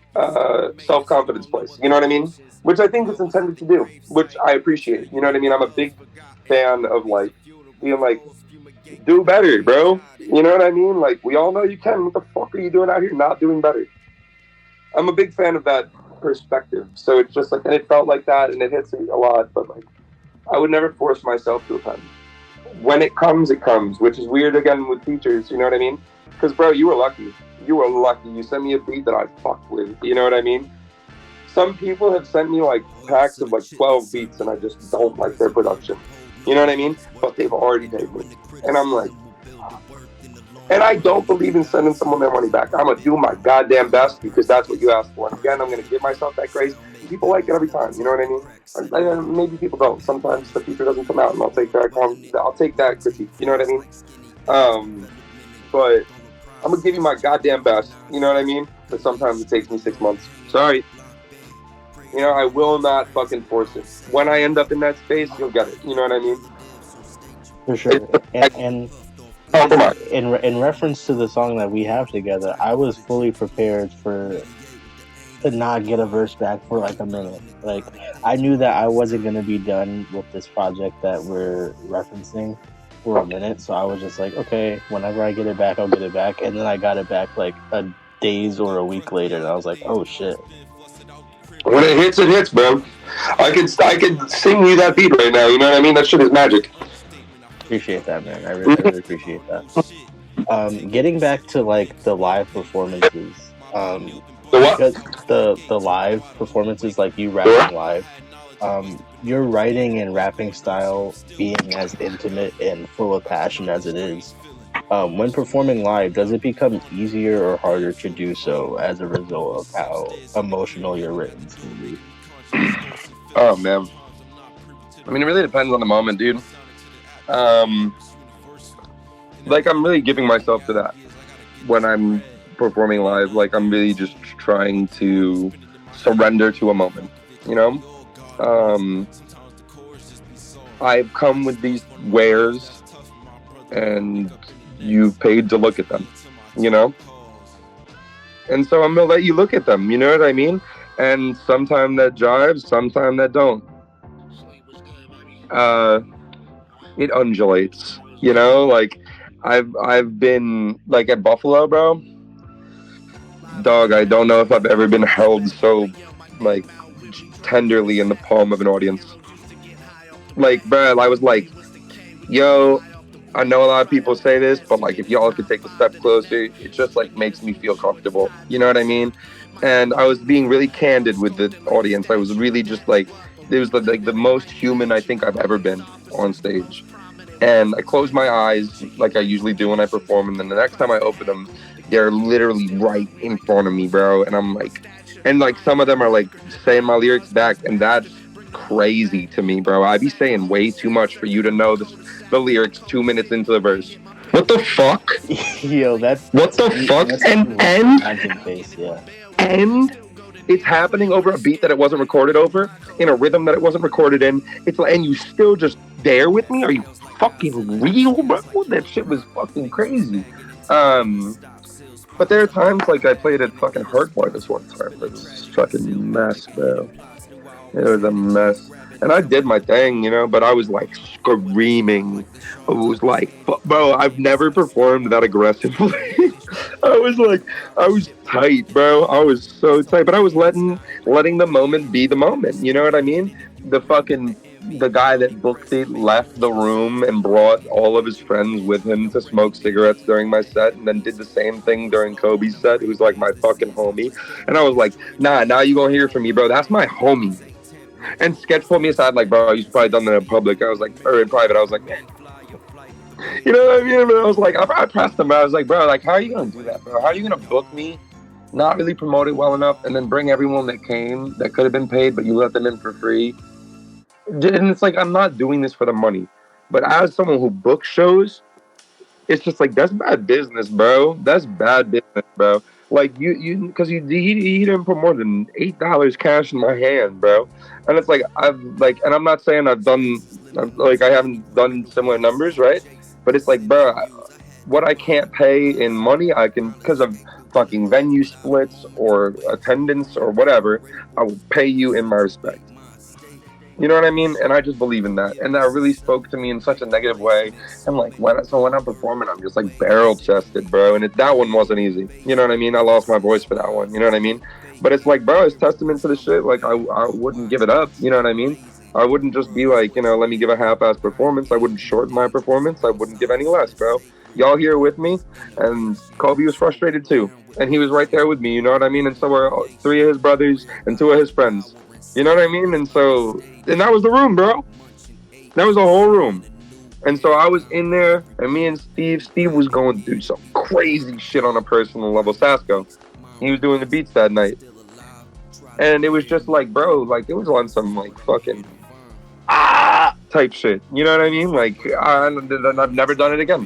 self-confidence place. You know what I mean? Which I think it's intended to do. Which I appreciate. You know what I mean? I'm a big fan of like being like, do better, bro. You know what I mean? Like we all know you can. What the fuck are you doing out here not doing better? I'm a big fan of that perspective. So it's just like, and it felt like that, and it hits me a lot. But like, I would never force myself to a pen. When it comes, which is weird again with features, you know what I mean? Because, bro, you were lucky. You were lucky. You sent me a beat that I fucked with, you know what I mean? Some people have sent me, like, packs of, like, 12 beats, and I just don't like their production. You know what I mean? But they've already paid me. And I'm like, and I don't believe in sending someone their money back. I'm going to do my goddamn best because that's what you asked for. And again, I'm going to give myself that grace. People like it every time, you know what I mean? Maybe people don't. Sometimes the feature doesn't come out, and I'll take that critique, you know what I mean? But I'm going to give you my goddamn best, you know what I mean? But sometimes it takes me 6 months. Sorry. You know, I will not fucking force it. When I end up in that space, you'll get it, you know what I mean? For sure. And in reference to the song that we have together, I was fully prepared to not get a verse back for like a minute. Like I knew that I wasn't gonna be done with this project that we're referencing for a minute, so I was just like, okay, whenever I get it back, I'll get it back. And then I got it back like a days or a week later, and I was like, oh shit. When it hits, bro. I could sing you that beat right now. You know what I mean? That shit is magic. Appreciate that, man. I really appreciate that. Getting back to like the live performances. The what? The live performances, like you rapping live. Your writing and rapping style being as intimate and full of passion as it is. When performing live, does it become easier or harder to do so as a result of how emotional your written's can be? Oh man, I mean, it really depends on the moment, dude. Like I'm really giving myself to that when I'm performing live. Like I'm really just trying to surrender to a moment, you know. I've come with these wares and you paid to look at them, you know? And so I'm gonna let you look at them, you know what I mean? And sometime that jives, sometime that don't. It undulates, you know? Like, I've been, like, at Buffalo, bro. Dog, I don't know if I've ever been held so, like, tenderly in the palm of an audience. Like, bro, I was like, yo, I know a lot of people say this, but, like, if y'all could take a step closer, it just, like, makes me feel comfortable. You know what I mean? And I was being really candid with the audience. I was really just, like, it was, like, the most human I think I've ever been on stage. And I closed my eyes like I usually do when I perform, and then the next time I open them, they're literally right in front of me, bro. And I'm like, and like some of them are like saying my lyrics back, and that's crazy to me, bro. I be saying way too much for you to know the lyrics 2 minutes into the verse. What the fuck? Yo, what the fuck? And it's happening over a beat that it wasn't recorded over, in a rhythm that it wasn't recorded in. It's like, and you still just there with me? Are you fucking real, bro? That shit was fucking crazy. But there are times, like, I played at fucking Hardcore this one time. It was fucking mess, bro. It was a mess. And I did my thing, you know, but I was, like, screaming. It was like, bro, I've never performed that aggressively. I was tight, bro. I was so tight. But I was letting the moment be the moment. You know what I mean? The guy that booked it left the room and brought all of his friends with him to smoke cigarettes during my set, and then did the same thing during Kobe's set. He was like my fucking homie. And I was like, nah, now you gonna hear from me, bro. That's my homie. And Sketch pulled me aside like, bro, you should probably done that in public. I was like, or in private. I was like, man. You know what I mean? But I was like, I pressed him. I was like, bro, like, how are you gonna do that, bro? How are you gonna book me, not really promote it well enough, and then bring everyone that came that could have been paid, but you let them in for free? And it's like, I'm not doing this for the money. But as someone who books shows, it's just like, that's bad business, bro. That's bad business, bro. Like, because he didn't put more than $8 cash in my hand, bro. And it's like, and I'm not saying I haven't done similar numbers, right? But it's like, bro, what I can't pay in money, I can, because of fucking venue splits or attendance or whatever, I will pay you in my respect. You know what I mean? And I just believe in that. And that really spoke to me in such a negative way. And like, when I'm performing, I'm just like barrel chested, bro. And that one wasn't easy. You know what I mean? I lost my voice for that one. You know what I mean? But it's like, bro, it's testament to the shit. Like, I wouldn't give it up. You know what I mean? I wouldn't just be like, you know, let me give a half-ass performance. I wouldn't shorten my performance. I wouldn't give any less, bro. Y'all here with me? And Kobe was frustrated too. And he was right there with me. You know what I mean? And so were 3 of his brothers and 2 of his friends. You know what I mean? And that was the room, bro. That was the whole room. And so I was in there, and me and Steve was going through some crazy shit on a personal level. Sasko, he was doing the beats that night. And it was just like, bro, like, it was on some, like, fucking type shit. You know what I mean? Like, I've never done it again.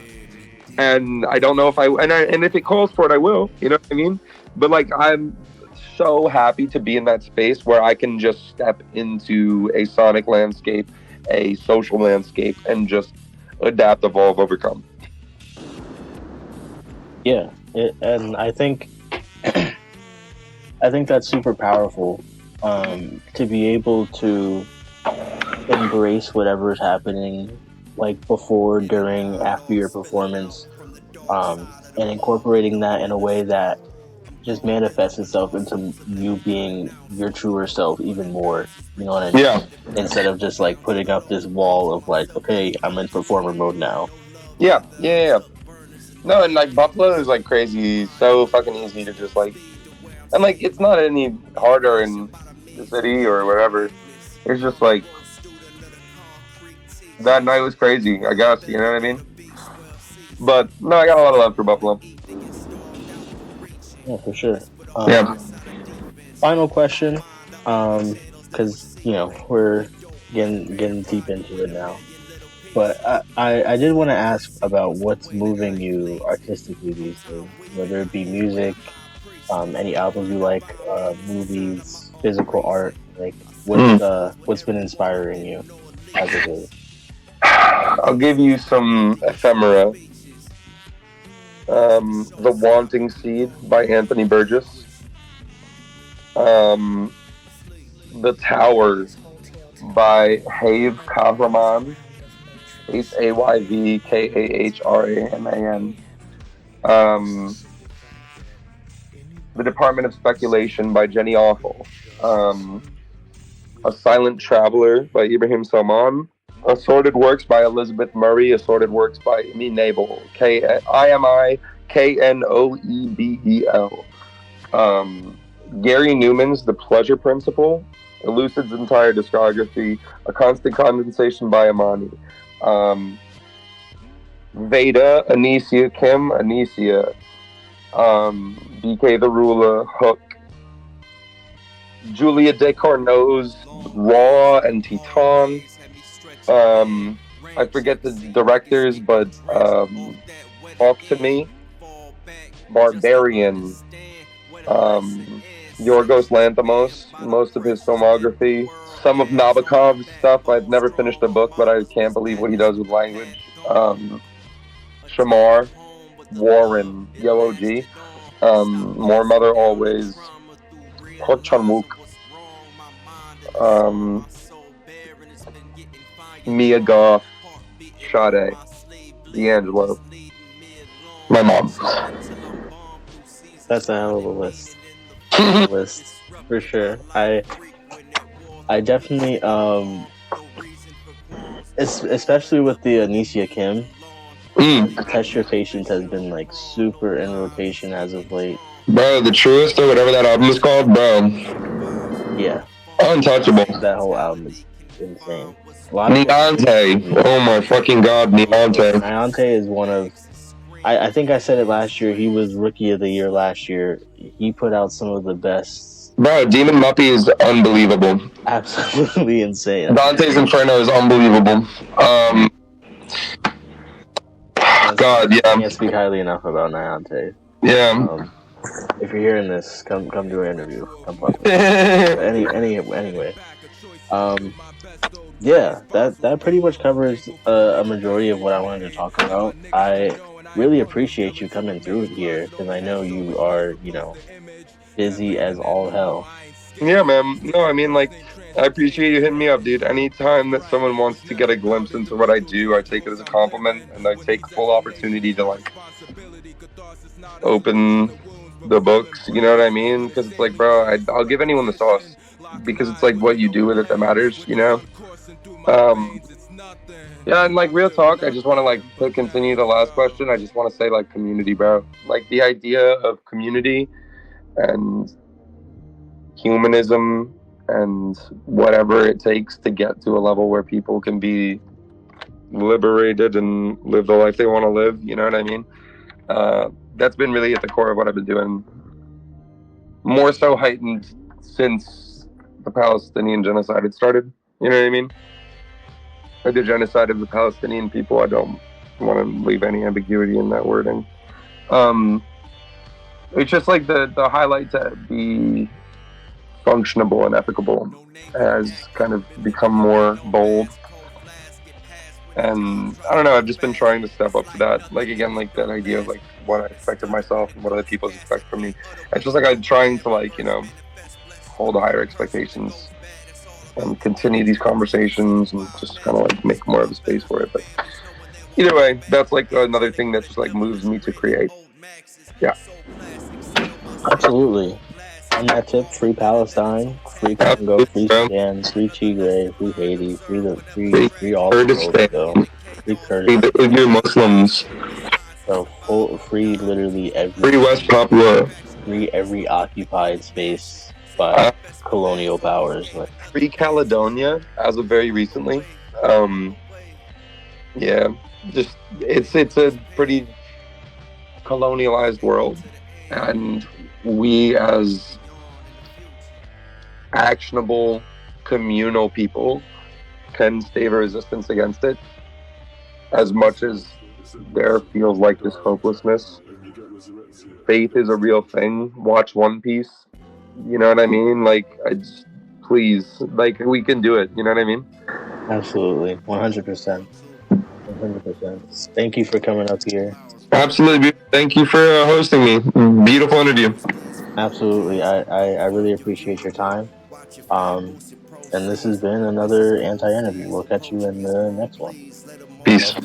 And I don't know if and if it calls for it, I will. You know what I mean? But, like, I'm so happy to be in that space where I can just step into a sonic landscape, a social landscape, and just adapt, evolve, overcome. Yeah, and I think that's super powerful, to be able to embrace whatever's happening, like before, during, after your performance, and incorporating that in a way that just manifests itself into you being your truer self even more. You know what I mean? Yeah. Instead of just like putting up this wall of like, okay, I'm in performer mode now. Yeah. No, and like Buffalo is like crazy, so fucking easy to just like, and like it's not any harder in the city or wherever. It's just like that night was crazy, I guess. You know what I mean? But no, I got a lot of love for Buffalo. Yeah, for sure. Yeah. Final question, because you know we're getting deep into it now, but I did want to ask about what's moving you artistically these days, whether it be music, any albums you like, movies, physical art. Like, what's been inspiring you as of late? I'll give you some ephemera. The Wanting Seed by Anthony Burgess. The Tower by Have Kahraman. Hayvkahraman. The Department of Speculation by Jenny Offal. A Silent Traveler by Ibrahim Salman. Assorted Works by Elizabeth Murray. Assorted Works by Imi Nabel. Kimiknoebel. Gary Newman's The Pleasure Principle. Lucid's entire discography. A Constant Condensation by Amani. Veda, Anicia Kim, Anicia. BK the Ruler, Hook. Julia Descornau's Raw and Teton. I forget the directors, but Talk to Me, Barbarian, Yorgos Lanthimos, most of his filmography. Some of Nabokov's stuff. I've never finished a book, but I can't believe what he does with language. Shamar, Warren, Yo OG, More Mother Always, Park Chan-wook, Mia Goth, Sade, D'Angelo, my mom. That's a hell of a list. For sure. I definitely especially with the Anicia Kim. Test Your Patience has been like super in rotation as of late. Bro, The Truest or whatever that album is called, bro. Yeah. Untouchable. That whole album is insane. Neonte. Oh my fucking god, Neonte. Neonte is one of... I think I said it last year. He was Rookie of the Year last year. He put out some of the best... Bro, Demon Muppy is unbelievable. Absolutely insane. Dante's Inferno is unbelievable. God, yeah. I can't speak highly enough about Neonte. Yeah. If you're hearing this, come do an interview. Come fuck with anyway. Yeah, that pretty much covers a majority of what I wanted to talk about. I really appreciate you coming through here because I know you are, busy as all hell. Yeah, man. No, I mean, like, I appreciate you hitting me up, dude. Anytime that someone wants to get a glimpse into what I do, I take it as a compliment, and I take full opportunity to, like, open the books, you know what I mean? Because it's like, bro, I'll give anyone the sauce, because it's, like, what you do with it that matters, Yeah, and, like, real talk, I just want to, like, to continue the last question, I just want to say, like, community, bro. Like, the idea of community and humanism and whatever it takes to get to a level where people can be liberated and live the life they want to live, you know what I mean? That's been really at the core of what I've been doing. More so heightened since the Palestinian genocide had started, you know what I mean? Or the genocide of the Palestinian people. I don't want to leave any ambiguity in that wording. It's just like the highlight to be functionable and ethical has kind of become more bold, and I don't know, I've just been trying to step up to that, like, again, like that idea of like what I expect of myself and what other people expect from me. It's just like I'm trying to, like, hold higher expectations and continue these conversations and just kind of like make more of a space for it. But either way, that's like another thing that just like moves me to create. Yeah, absolutely. On that tip, free Palestine, free Congo, free Sudan, free Tigray, free Haiti, free all the world, free Kurdistan. If you're Muslims. So free literally every... Free West Papua. Free every occupied space by colonial powers. Like. Free Caledonia, as of very recently. Yeah, just it's a pretty colonialized world, and we as actionable communal people can stave a resistance against it, as much as there feels like this hopelessness. Faith is a real thing. Watch One Piece, you know what I mean? Like, please, like, we can do it, you know what I mean? Absolutely, 100%. 100%. Thank you for coming up here. Absolutely. Thank you for hosting me. Beautiful interview. Absolutely. I really appreciate your time. And this has been another anti interview. We'll catch you in the next one. Peace.